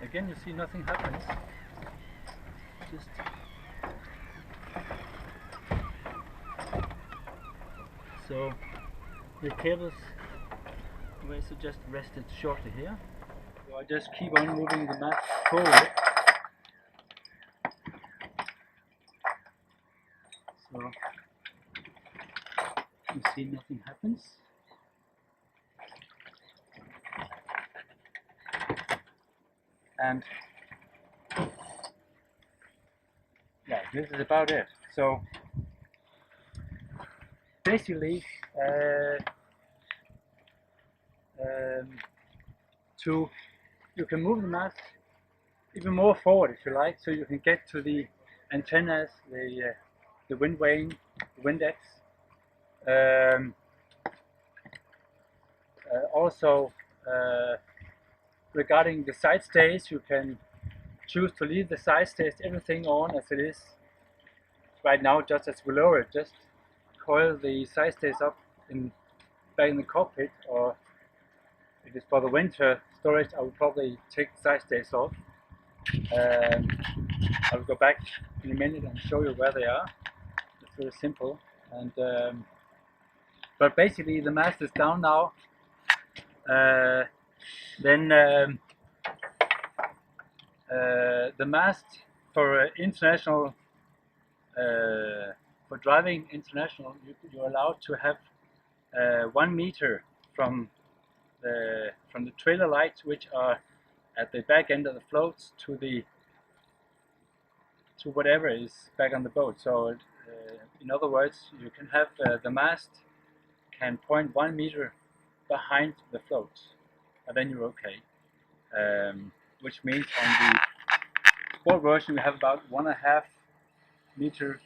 S1: Again, you see nothing happens. Just so the cables were just rested shortly here. So I just keep on moving the mast forward. So you see nothing happens. And yeah, this is about it. So basically, you can move the mast even more forward if you like, so you can get to the antennas, the wind vane, the windex. Also, regarding the side stays, you can choose to leave the side stays, everything on as it is right now, just as we lower it. Just coil the side stays up back in the cockpit, or if it's for the winter storage, I will probably take the side stays off. I will go back in a minute and show you where they are. It's very simple. And but basically the mast is down now. Then the mast for international, for driving international, you're allowed to have 1 meter from the trailer lights, which are at the back end of the floats, to whatever is back on the boat. So in other words, you can have the mast can point 1 meter behind the floats, and then you're okay. Which means on the sport version we have about 1.5 meter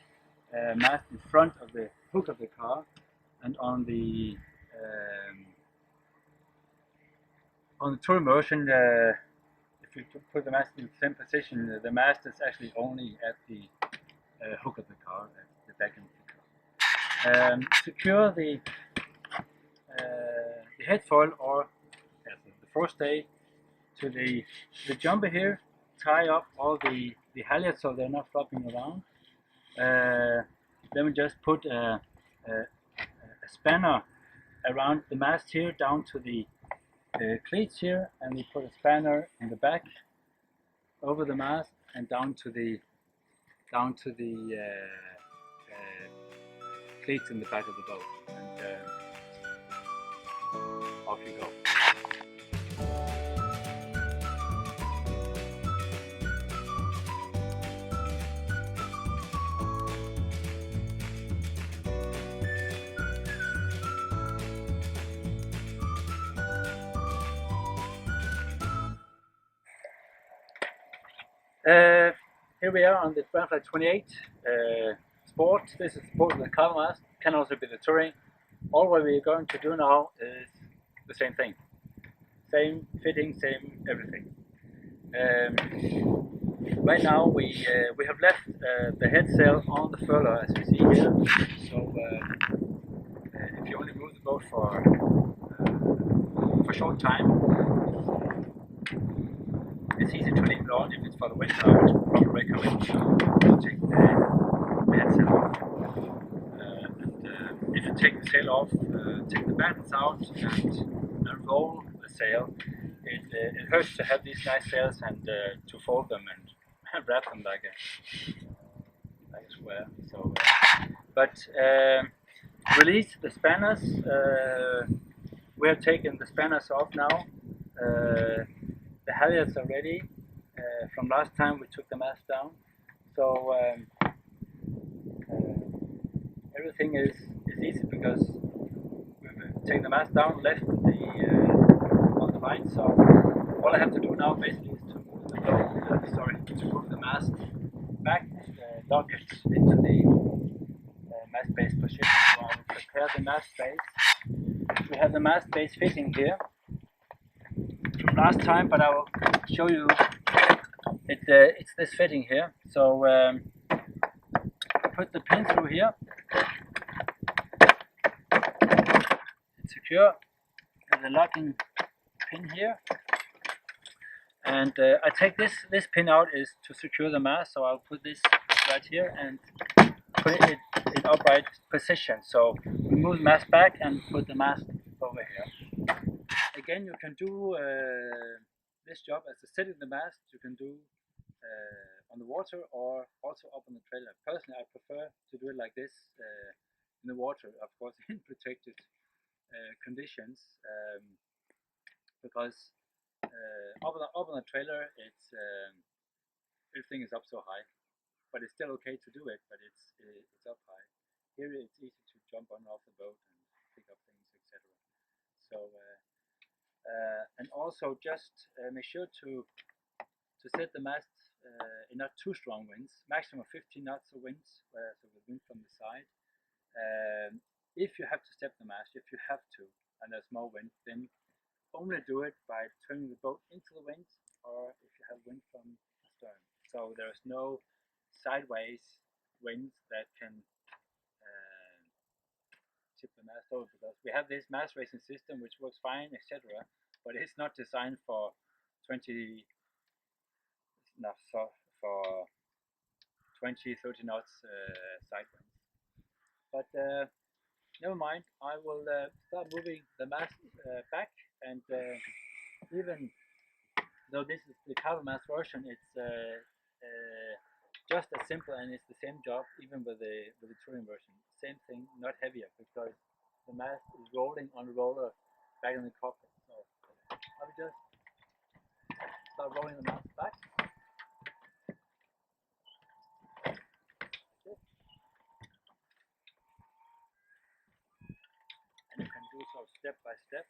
S1: mast in front of the hook of the car, and on the touring version, if you put the mast in the same position, the mast is actually only at the hook of the car, at the back end of the car. Secure the headfoil or the forestay to the jumper here. Tie up all the halyards so they're not flopping around. Then we just put a spanner around the mast here down to the cleats here, and we put a spanner in the back over the mast and down to the cleats in the back of the boat, and off you go. Here we are on the Dragonfly 28 Sport. This is Sport with the carbon mast, can also be the touring. All what we're going to do now is the same thing. Same fitting, same everything. Right now we have left the head sail on the furler, as you see here. So if you only move the boat for a short time, it's easy to leave it on. If it's for the winter, I would probably recommend to take the head sail off. And if you take the sail off, take the battens out and roll the sail. It hurts to have these nice sails and to fold them and wrap them like a square. So, but release the spanners we have taken the spanners off now. The halyards are ready. From last time we took the mast down, so everything is easy because we've taken the mast down, left the on the line. So all I have to do now basically is to move the boat, to move the mast back and lock it into the mast base position. So I will prepare the mast base. We have the mast base fitting here from last time, but I will show you it. It's this fitting here. So put the pin through here. It's secure. There's a locking pin here, and I take this pin out is to secure the mast. So I'll put this right here and put it in upright position. So we move the mast back and put the mast over here. Again, you can do this job as a setting the mast. You can do on the water or also up on the trailer. Personally, I prefer to do it like this in the water, of course, in protected conditions, because up on the trailer, it's everything is up so high, but it's still okay to do it. But it's up high. Here, it's easy to jump on and off the boat and pick up things, etc. So. And also just make sure to set the mast in not too strong winds, maximum 15 knots of winds, so the wind from the side. If you have to step the mast, if you have to, and there's more wind, then only do it by turning the boat into the wind, or if you have wind from astern. So there's no sideways winds that can tip the mast over, because we have this mast racing system which works fine, etc., but it's not designed for 20 30 knots side winds. But never mind, I will start moving the mast back, and even though this is the carbon mast version, it's just as simple, and it's the same job even with the touring version. Same thing, not heavier, because the mast is rolling on the roller back in the cockpit. So I will just start rolling the mast back. And you can do so step by step.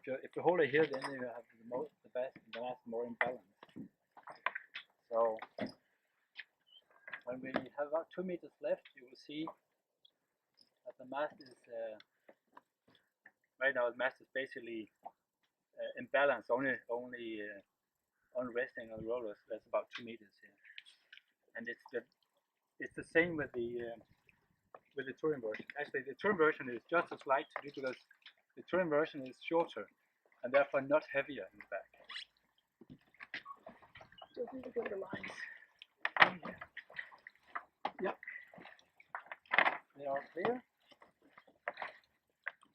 S1: If you hold it here, then you have the mast more in balance. So when we have about 2 meters left, you will see that the mast is right now. The mast is basically in balance, only resting on the rollers. That's about 2 meters here, and it's the same with the touring version. Actually, the touring version is just as light to do, because the touring version is shorter and therefore not heavier in the back. Just need to get the lines in here. Yep, they are clear.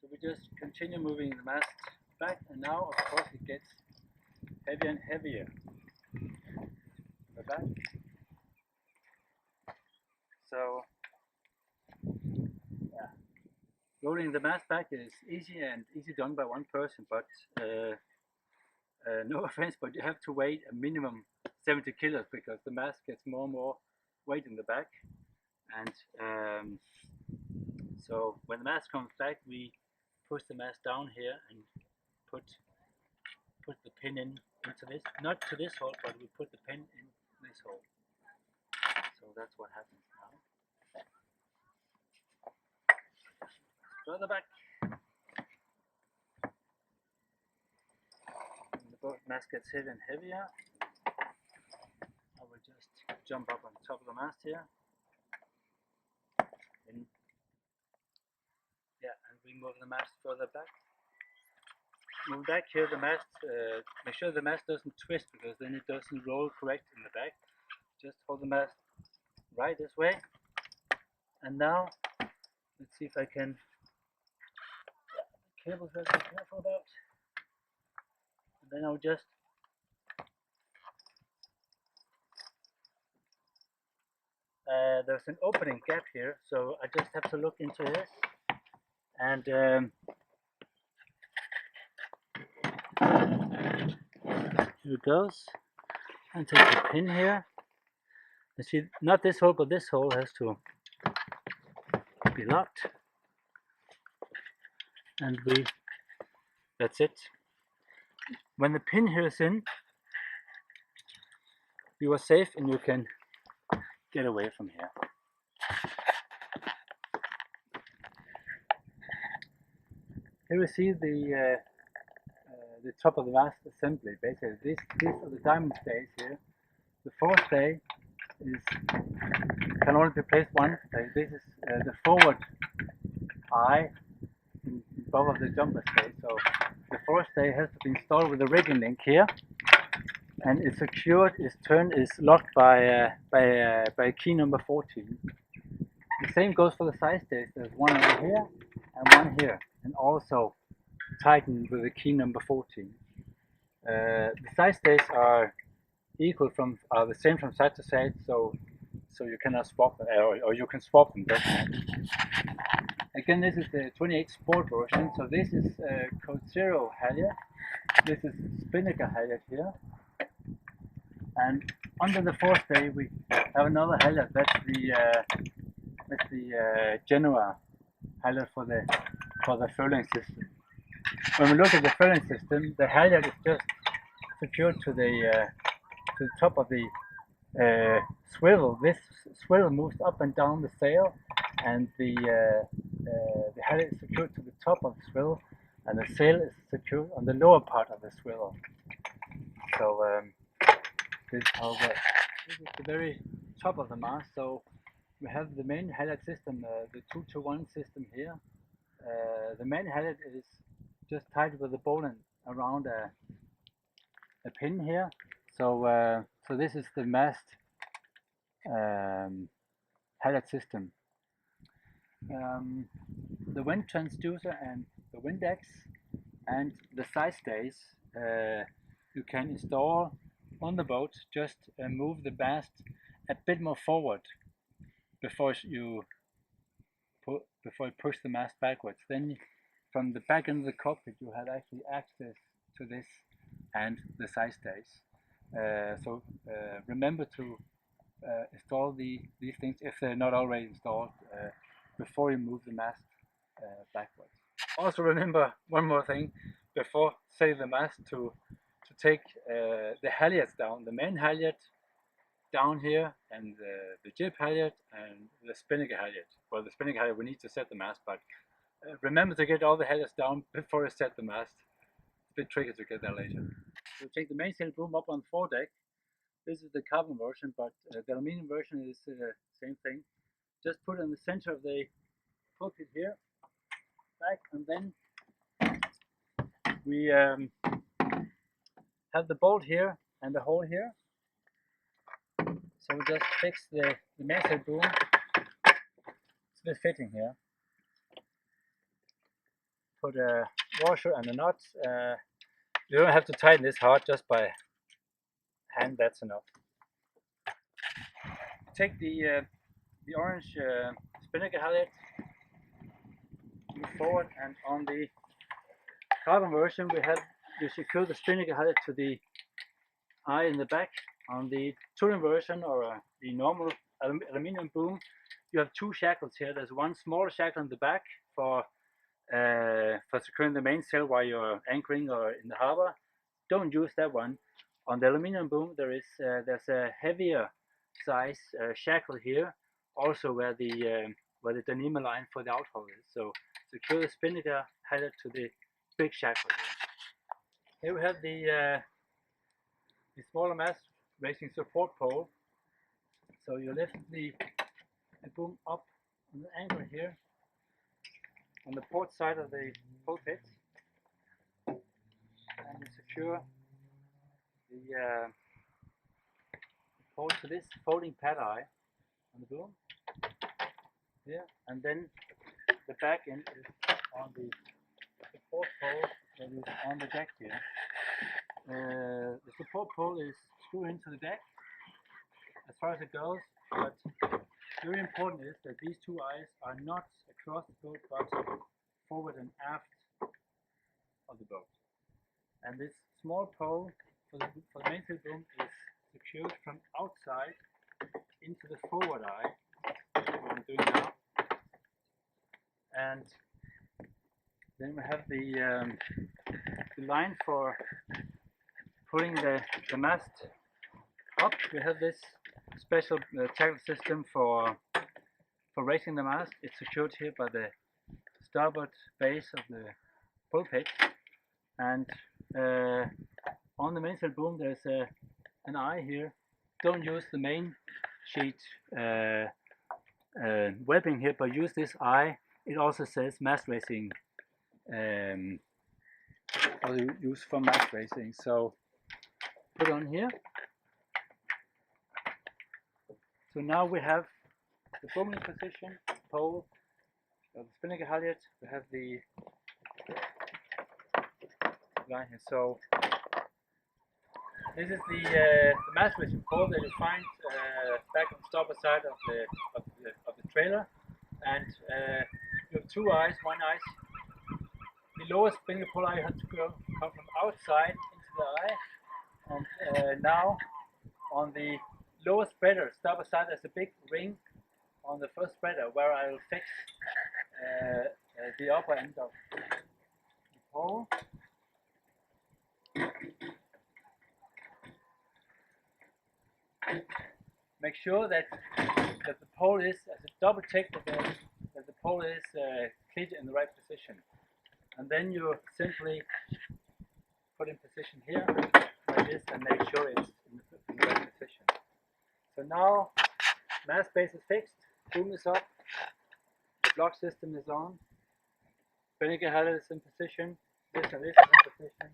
S1: So we just continue moving the mast back, and now of course it gets heavier and heavier in the back. So yeah, rolling the mast back is easy done by one person, but no offense, but you have to weigh a minimum 70 kilos, because the mast gets more and more weight in the back. And so when the mast comes back, we push the mast down here and put the pin into this, not to this hole, but we put the pin in this hole. So that's what happens now. Further back. And the boat mast gets heavier and heavier. I will just jump up on top of the mast here. And we move the mast further back. Move back here the mast, make sure the mast doesn't twist, because then it doesn't roll correct in the back. Just hold the mast right this way. And now, let's see if I can, the cables have to be careful about. And then I'll just there's an opening gap here, so I just have to look into this. And here it goes. And take the pin here. You see, not this hole, but this hole has to be locked. And that's it. When the pin here is in, you are safe and you can get away from here. Here we see the top of the mast assembly. Basically, these are the diamond stays here. The fourth stay can only be placed one stay. This is the forward eye in both of the jumper stays. So the fourth stay has to be installed with a rigging link here, and it's secured. Its turn is locked by key number 14. The same goes for the side stays. There's one over here and one here, and also tightened with the key number 14. The side stays are the same from side to side, so you cannot swap them, or you can swap them. Again, this is the 28 Sport version. So this is code 0 halyard. This is spinnaker halyard here, and under the fourth stay we have another halyard. That's the Genoa halyard for the furling system. When we look at the furling system, the halyard is just secured to the top of the swivel. This swivel moves up and down the sail, and the halyard is secured to the top of the swivel, and the sail is secured on the lower part of the swivel. So this is how this is the very top of the mast. So we have the main halyard system, the 2-to-1 system here. The main halyard is just tied with a bowline around a pin here. So this is the mast halyard system. The wind transducer and the wind axe and the side stays you can install on the boat. Just move the mast a bit more forward before you push the mast backwards. Then from the back end of the cockpit you have actually access to this and the side stays. So remember to install these things if they're not already installed before you move the mast backwards. Also remember one more thing before setting the mast, to take the halyards down, the main halyard down here, and the jib halyard and the spinnaker halyard. Well, the spinnaker halyard we need to set the mast, but remember to get all the halyards down before you set the mast. It's a bit tricky to get that later. We'll take the mainsail boom up on the foredeck. This is the carbon version, but the aluminum version is the same thing. Just put it in the center of the cockpit here, back, and then we have the bolt here and the hole here. So we just fix the mainsail boom. It's a bit fitting here. Put a washer and a nut. You don't have to tighten this hard, just by hand, that's enough. Take the orange spinnaker halyard, move forward, and on the carbon version you secure the spinnaker halyard to the eye in the back. On the touring version, or the normal aluminum boom, you have two shackles here. There's one smaller shackle in the back for securing the mainsail while you're anchoring or in the harbor. Don't use that one. On the aluminum boom there's a heavier size shackle here, also where the Dyneema line for the outhaul is. So secure the spinnaker halyard to the big shackle here. Here we have the smaller mast racing support pole. So you lift the boom up on the anchor here on the port side of the bulkhead, and you secure the pole to this folding pad eye on the boom here, and then the back end is on the support pole that is on the deck here. The support pole is screwed into the deck as far as it goes, but very important is that these two eyes are not across the boat but forward and aft of the boat. And this small pole for the mainsail boom is secured from outside into the forward eye, what I'm doing now. And then we have the line for pulling the mast up. We have this special tackle system for raising the mast. It's secured here by the starboard base of the pulpit, and on the mainsail boom there's an eye here. Don't use the main sheet webbing here, but use this eye. It also says mast racing, or use for mast racing. So put on here. So now we have the booming position, pole, the spinnaker halyard. We have the line here. So this is the mast racing pole that you find back on the starboard side of the trailer, and you have two eyes. One eye, the lowest spinnaker pole eye has to come from outside into the eye, and now on the lower spreader, starboard side, there's a big ring on the first spreader where I will fix the upper end of the pole. Make sure that the pole is, as a double check that the pole is cleared in the right position, and then you simply put in position here like this and make sure it's in the right position. So now mast base is fixed, boom is up, the block system is on, spinnaker halyard is in position, this and this is in position,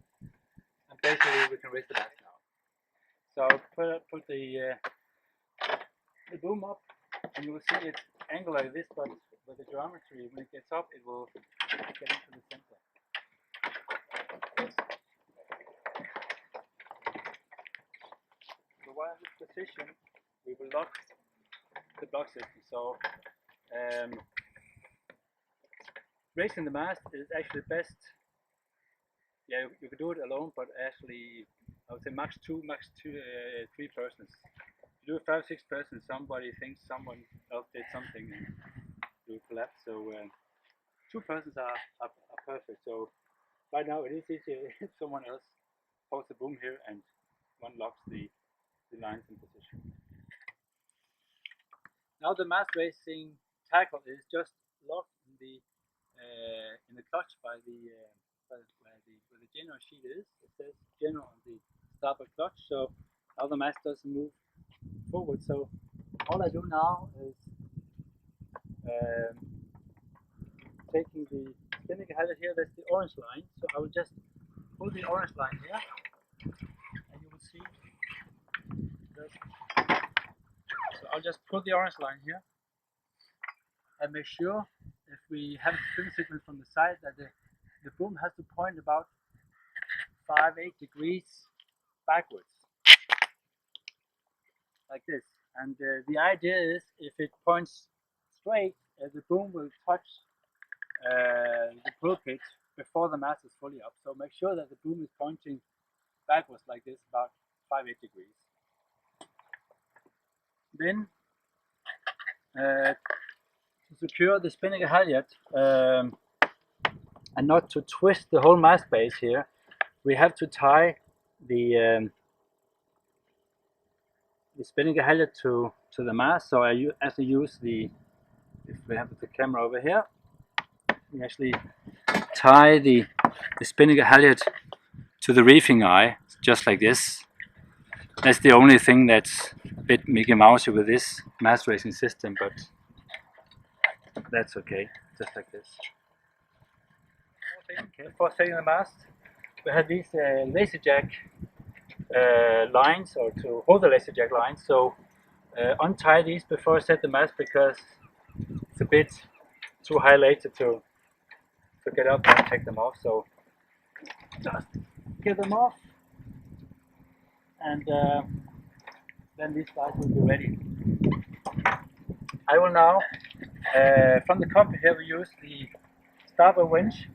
S1: and basically we can raise the mast now. So put the boom up, and you will see it angle like this, but with the geometry, when it gets up, it will get into the center. So while in this position, we will lock the block system. So raising the mast is actually best. Yeah, you can do it alone, but actually I would say max 3 persons. If you do 5, 6 persons, somebody thinks someone else did something and you collapse. So 2 persons are perfect. So right now it is easier if someone else holds the boom here and one locks the lines in position. Now the mast racing tackle is just locked in the clutch by where the general sheet is. It says general on the starboard clutch, so now the mast doesn't move forward. So all I do now is taking the spinnaker halyard here. That's the orange line. So I will just pull the orange line here, and you will see. So I'll just pull the orange line here and make sure, if we have the spin signal from the side, that the boom has to point about 5-8 degrees backwards, like this. And the idea is, if it points straight, the boom will touch the pulpit before the mast is fully up. So make sure that the boom is pointing backwards like this, about 5-8 degrees. Then to secure the spinnaker halyard and not to twist the whole mast base here, we have to tie the spinnaker halyard to the mast. So I actually use if we have the camera over here, we actually tie the spinnaker halyard to the reefing eye, just like this. That's the only thing that's a bit Mickey Mousey with this mast racing system, but that's okay, just like this. Okay, for setting the mast, we have these laser jack lines, or to hold the laser jack lines. So untie these before I set the mast, because it's a bit too high later to get up and take them off. So just get them off, and then these guys will be ready. I will now, from the company here, we use the starboard winch,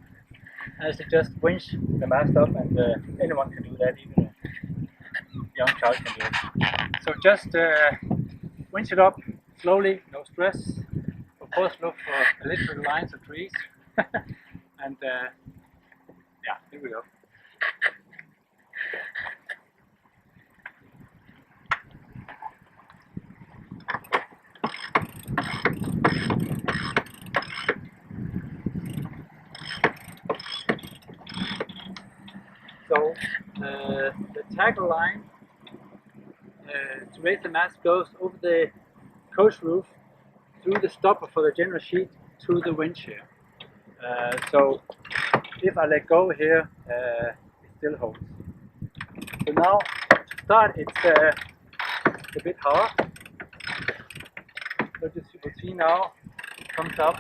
S1: and you just winch the mast up, and anyone can do that, even a young child can do it. So just winch it up slowly, no stress. Of course, look for electrical lines or trees, and yeah, here we go. So the tackle line to raise the mast goes over the coach roof, through the stopper for the general sheet, to the winch here. So if I let go here, it still holds. So now to start, it's a bit hard. But as you will see now, it comes up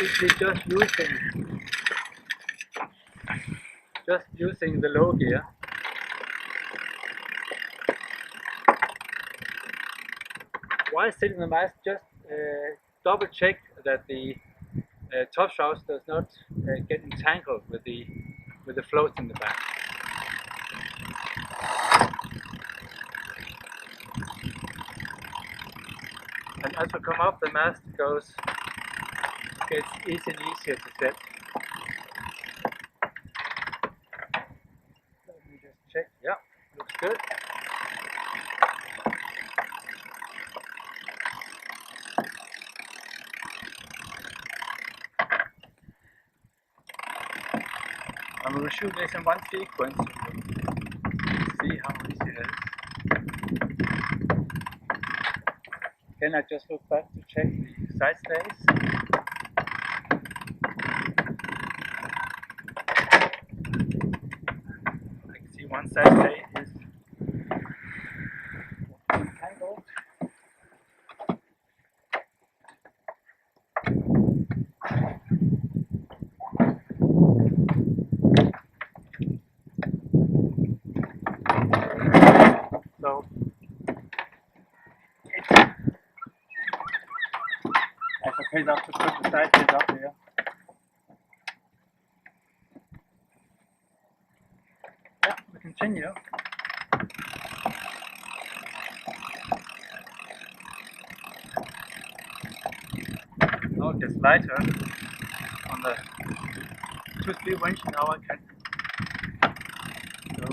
S1: easily just using the low gear. While sitting on the mast, just double check that the top shrouds does not get entangled with the floats in the back. And as we come up, the mast gets easier and easier to set. Let me just check. Yeah, looks good. And we will shoot this in one sequence to see how easy it is. Again, I just look back to check the side stays. I can see one side stay is entangled. So as I paid up to put the side stays up here. Yeah, we continue. Now it gets lighter on the 2-speed winch. Now I can go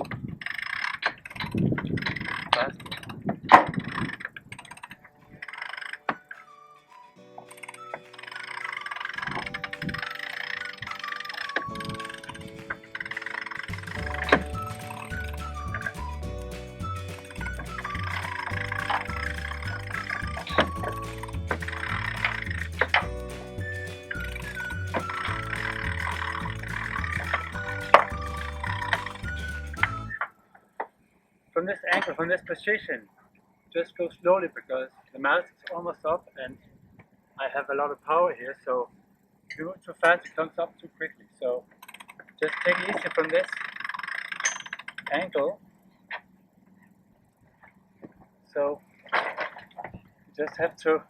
S1: faster. From this angle, from this position, just go slowly because the mast is almost up and I have a lot of power here, so if you move too fast it comes up too quickly. So just take it easy from this angle. So you just have to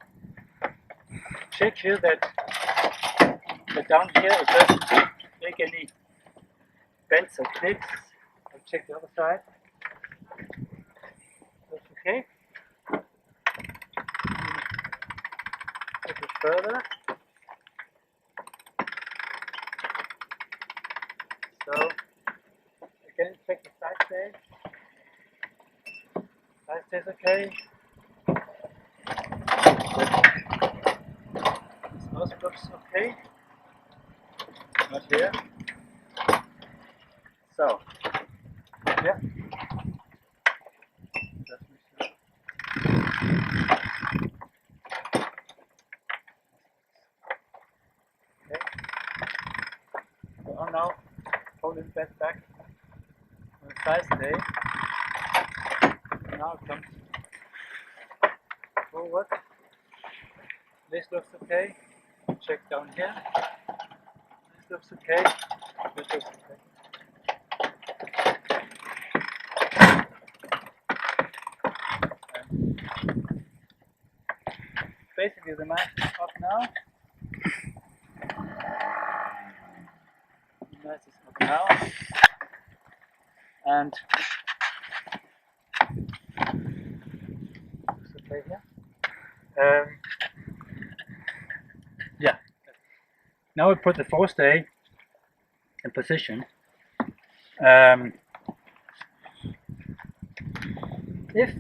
S1: check here that down here it doesn't make any bends or clicks. I'll check the other side. That's okay. A bit further. So again, check the side stay. Side stay's okay. This also looks okay. Not here. So yeah. Okay. So on now, hold it back on the side stay. Now it comes forward. This looks okay. Check down here. This looks okay. This looks okay. And basically the mast is up now. and okay here. Yeah. Now we put the forestay in position. If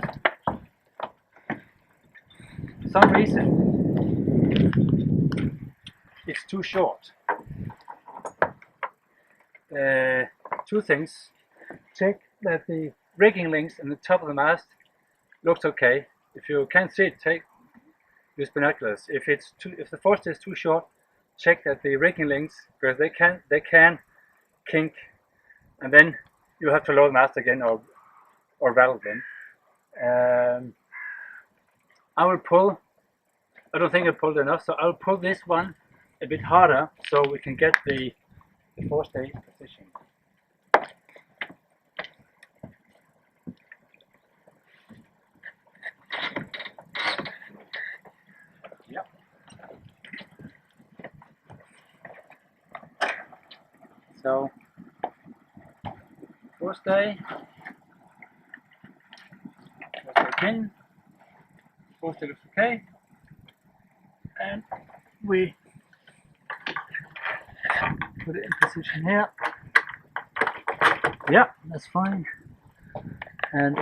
S1: for some reason it's too short, two things: check that the rigging links in the top of the mast looks okay. If you can't see it, use binoculars. If the forestay is too short, check that the rigging links, because they can kink, and then you have to lower the mast again or rattle them. I will pull. I don't think I pulled enough, so I'll pull this one a bit harder so we can get the forestay position. Yep. So forestay pin. Forestay looks okay, and we put it in position here. Yeah, that's fine. And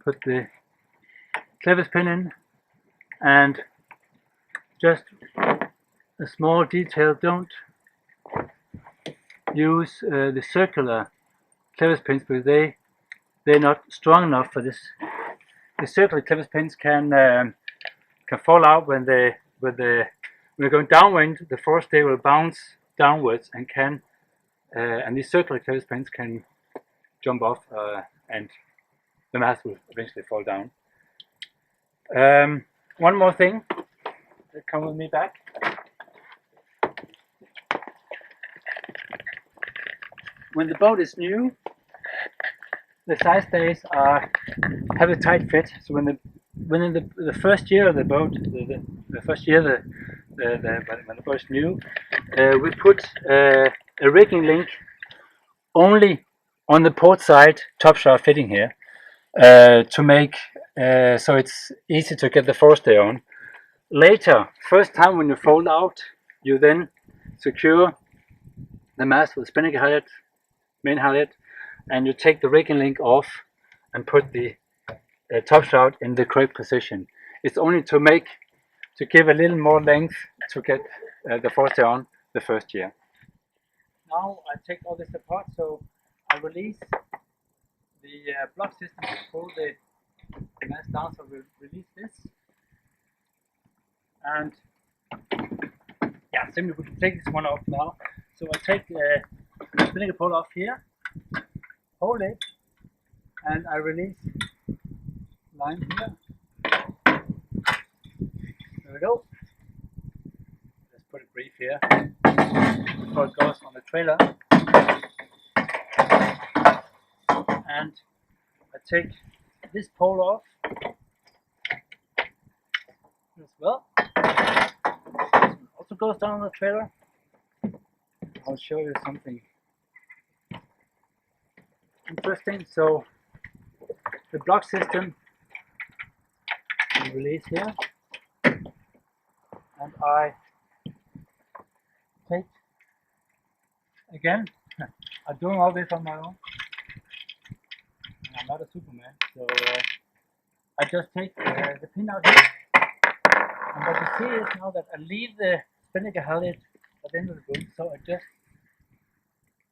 S1: put the clevis pin in, and just a small detail: don't use the circular clevis pins because they're not strong enough for this. The circular clevis pins can fall out when they're going downwind. The forestay will bounce downwards and and these circular clevis pins can jump off and the mast will eventually fall down. One more thing. Come with me back. When the boat is new, the side stays have a tight fit. So when the first year of the boat, the first year when the boat is new, we put a rigging link only on the port side top shaft fitting here to make so it's easy to get the forestay on. Later, first time when you fold out, you then secure the mast with spinnaker halyard, main halyard, and you take the rigging link off and put the top shaft in the correct position. It's only to give a little more length to get the forestay on the first year. Now I take all this apart, so I release the block system to pull the mast down. So we'll release this, and yeah, simply we can take this one off now. So I take the spinnaker pole off here, hold it, and I release line here. There we go. Let's put it brief here before it goes on the trailer. And I take this pole off as well. It also goes down on the trailer. I'll show you something interesting. So the block system we release here, and I take again. I'm doing all this on my own. I'm not a Superman, so I just take the pin out here, and what you see is now that I leave the spinnaker halyard at the end of the boom, so I just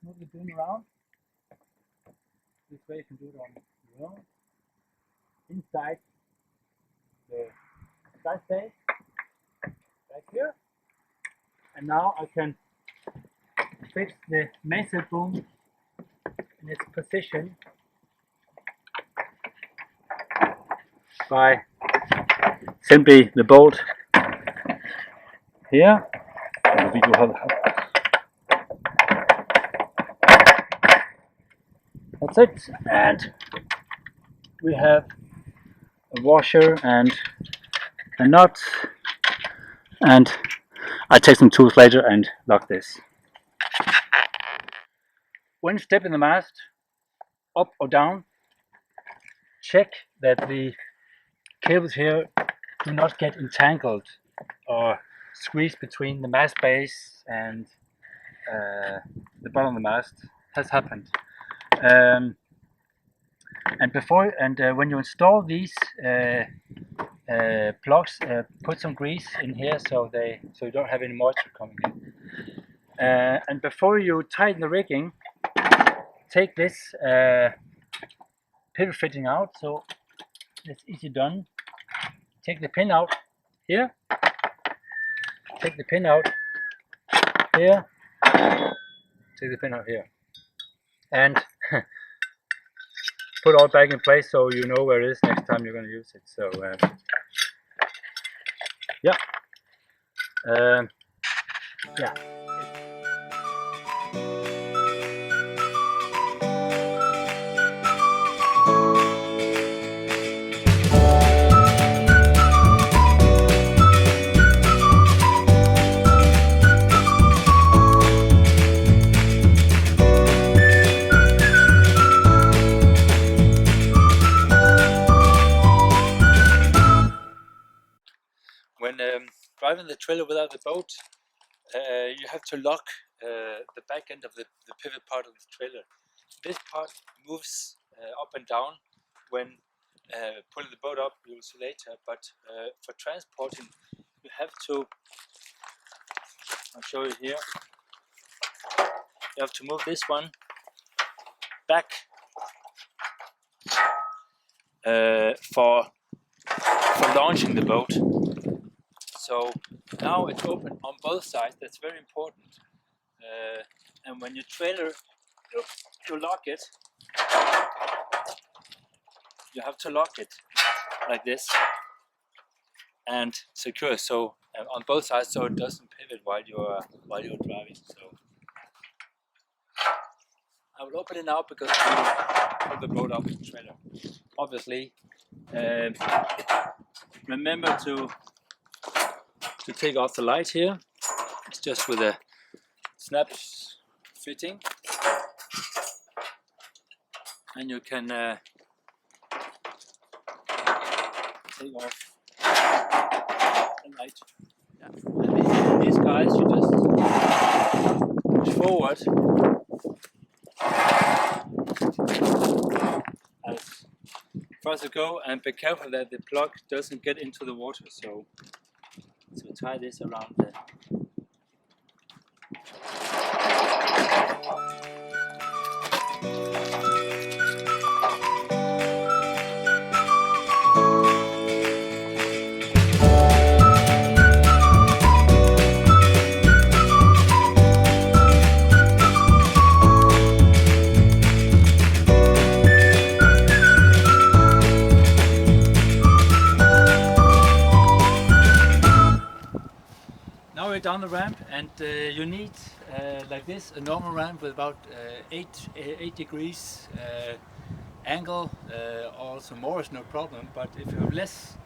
S1: move the boom around. This way you can do it on your own. Inside the side stay, right here, and now I can fix the mainsail boom in its position by simply the bolt here. That's it, and we have a washer and a nut, and I take some tools later and lock this. when stepping the mast up or down, check that the cables here do not get entangled or squeezed between the mast base and the bottom of the mast. Has happened. And when you install these plugs, put some grease in here so you don't have any moisture coming in. And before you tighten the rigging, take this pivot fitting out. So it's easy done. Take the pin out here. Take the pin out here. Take the pin out here. And put all back in place so you know where it is next time you're going to use it. So yeah. Yeah. When driving the trailer without the boat, you have to lock the back end of the pivot part of the trailer. This part moves up and down when pulling the boat up, you'll see later, but for transporting you have to, I'll show you here, you have to move this one back for launching the boat. So now it's open on both sides. That's very important. And when your trailer, you lock it. You have to lock it like this and secure. So on both sides, so it doesn't pivot while you're driving. So I will open it now because I will put the boat up in the trailer. Obviously, remember to take off the light here. It's just with a snap fitting, and you can take off the light. Yeah. And these guys, you just push forward as far as you go, and be careful that the plug doesn't get into the water. So tie this around the down the ramp, and you need like this, a normal ramp with about 8 degrees angle. Also more is no problem, but if you have less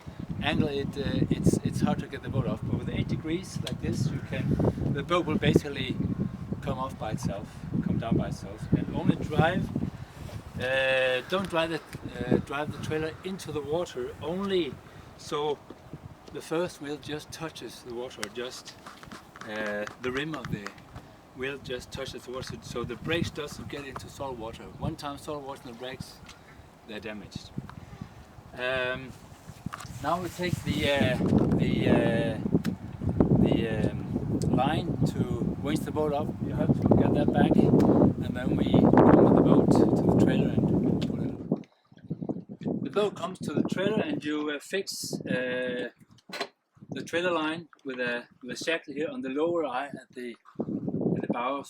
S1: angle, it's hard to get the boat off. But with 8 degrees like this, the boat will basically come off by itself, come down by itself, and only drive. Don't drive the trailer into the water, only so the first wheel just touches the water, just the rim of the wheel just touches the water, so the brakes doesn't get into salt water. One time salt water in the brakes, they're damaged. Now we take the line to winch the boat up. You have to get that back, and then we come with the boat to the trailer and pull it up. The boat comes to the trailer, and you fix the trailer line with a shackle here on the lower eye at the bow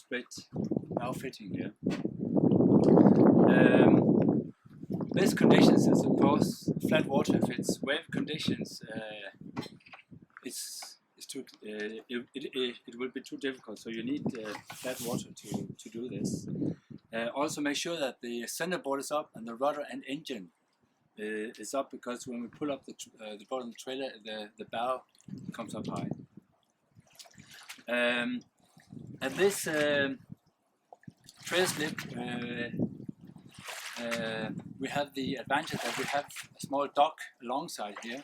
S1: fitting here. Best conditions is of course flat water. If it's wave conditions, it will be too difficult. So you need flat water to do this. Also make sure that the centerboard is up and the rudder and engine is up, because when we pull up the boat on the trailer, the bow comes up high. And this trail slip, we have the advantage that we have a small dock alongside here,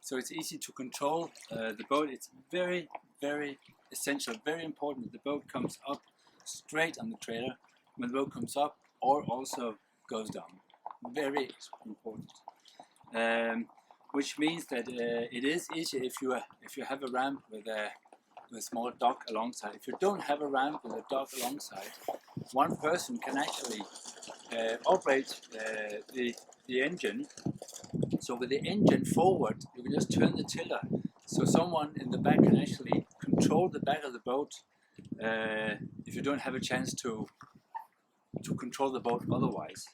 S1: so it's easy to control the boat. It's very, very essential, very important that the boat comes up straight on the trailer when the boat comes up, or also goes down. Very important. Which means that it is easier if you have a ramp with a small dock alongside. If you don't have a ramp with a dock alongside, one person can actually operate the engine. So with the engine forward, you can just turn the tiller, so someone in the back can actually control the back of the boat if you don't have a chance to control the boat otherwise.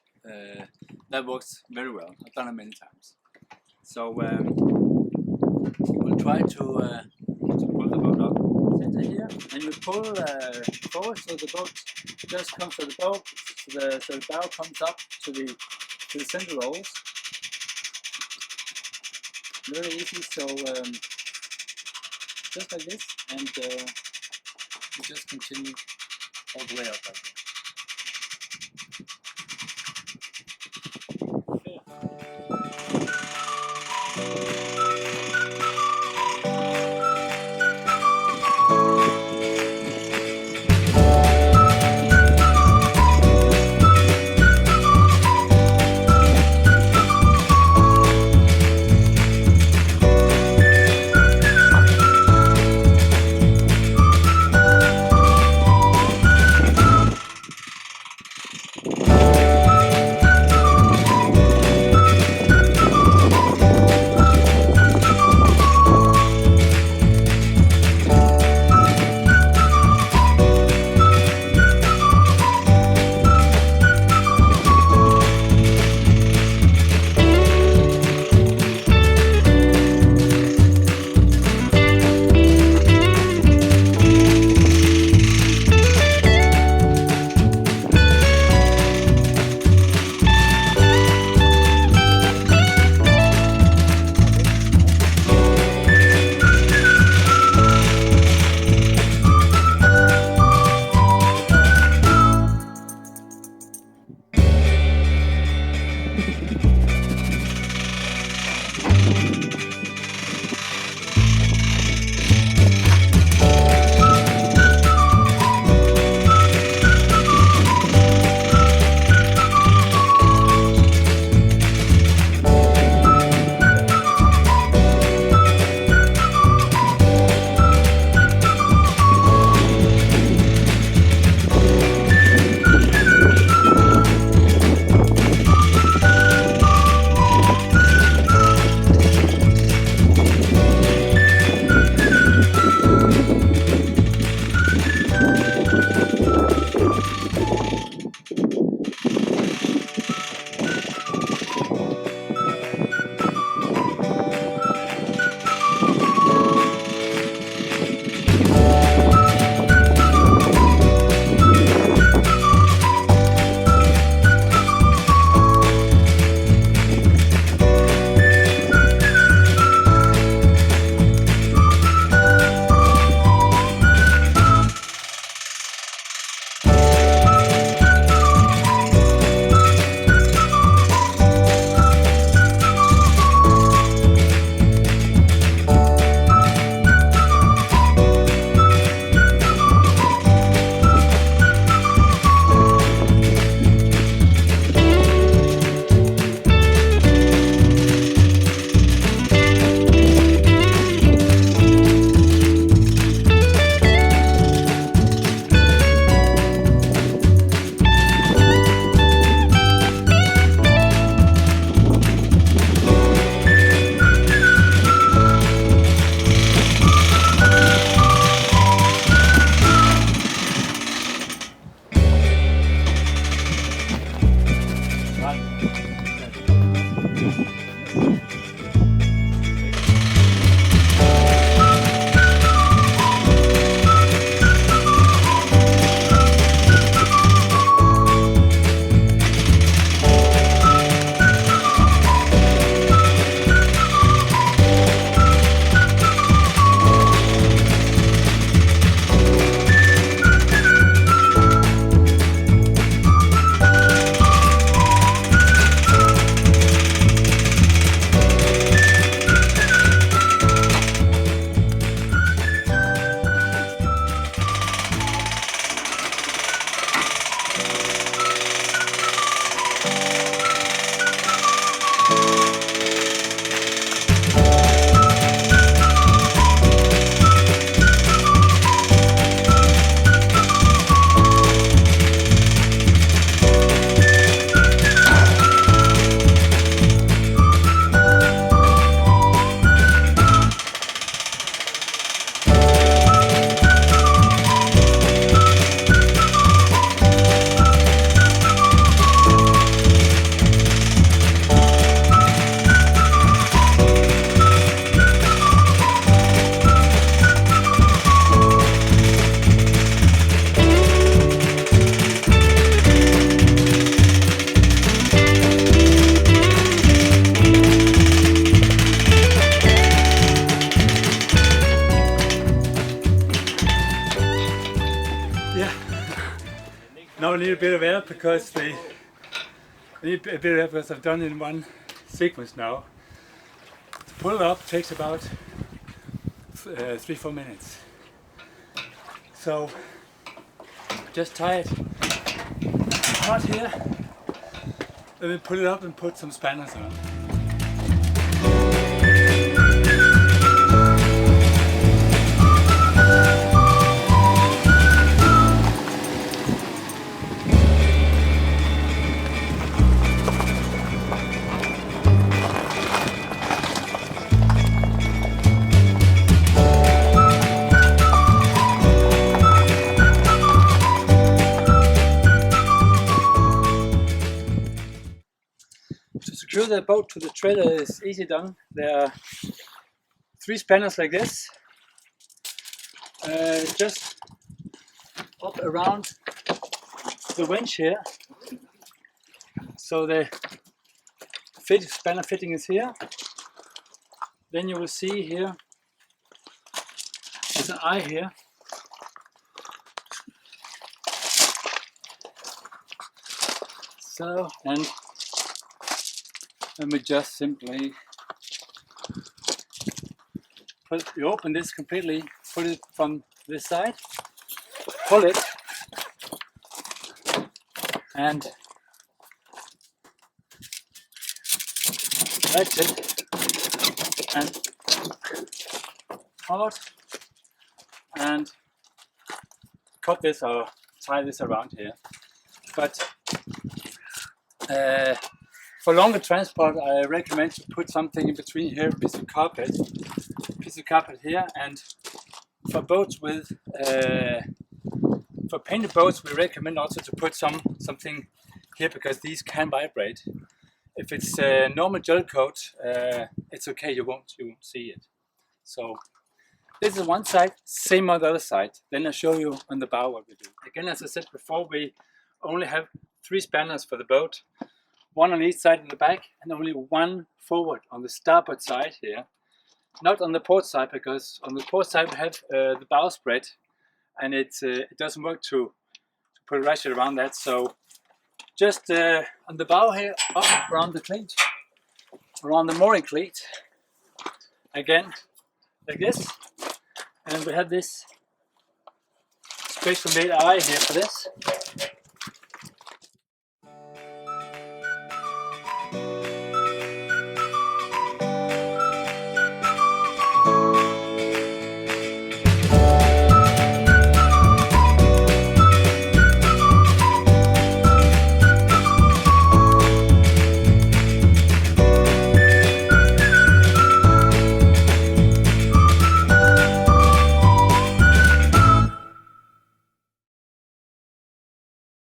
S1: That works very well. I've done it many times. So we'll try to pull the boat up. Center here, and you pull forward, so the boat just comes to the boat. So the bow comes up to the center rolls. Very easy. So just like this, and you just continue all the way up like that. a bit of air because I've done it in one sequence now. To pull it up takes about 3-4 minutes. So just tie it hot here, and then put it up and put some spanners on. To secure the boat to the trailer is easy done. There are 3 spanners like this, just up around the winch here. So the spanner fitting is here. Then you will see here, there's an eye here. So, and we just simply you open this completely, put it from this side, pull it, and that's it, and out, and cut this or tie this around here. But for longer transport, I recommend to put something in between here, piece of carpet here, and for boats with, for painted boats, we recommend also to put something here because these can vibrate. If it's a normal gel coat, it's okay, you won't see it. So this is one side, same on the other side. Then I'll show you on the bow what we do. Again, as I said before, we only have 3 spanners for the boat. 1 on each side in the back, and only 1 forward on the starboard side here. Not on the port side, because on the port side we have the bow spread, and it doesn't work to put a ratchet around that. So just on the bow here, up around the cleat, around the mooring cleat, again like this, and we have this special made eye here for this.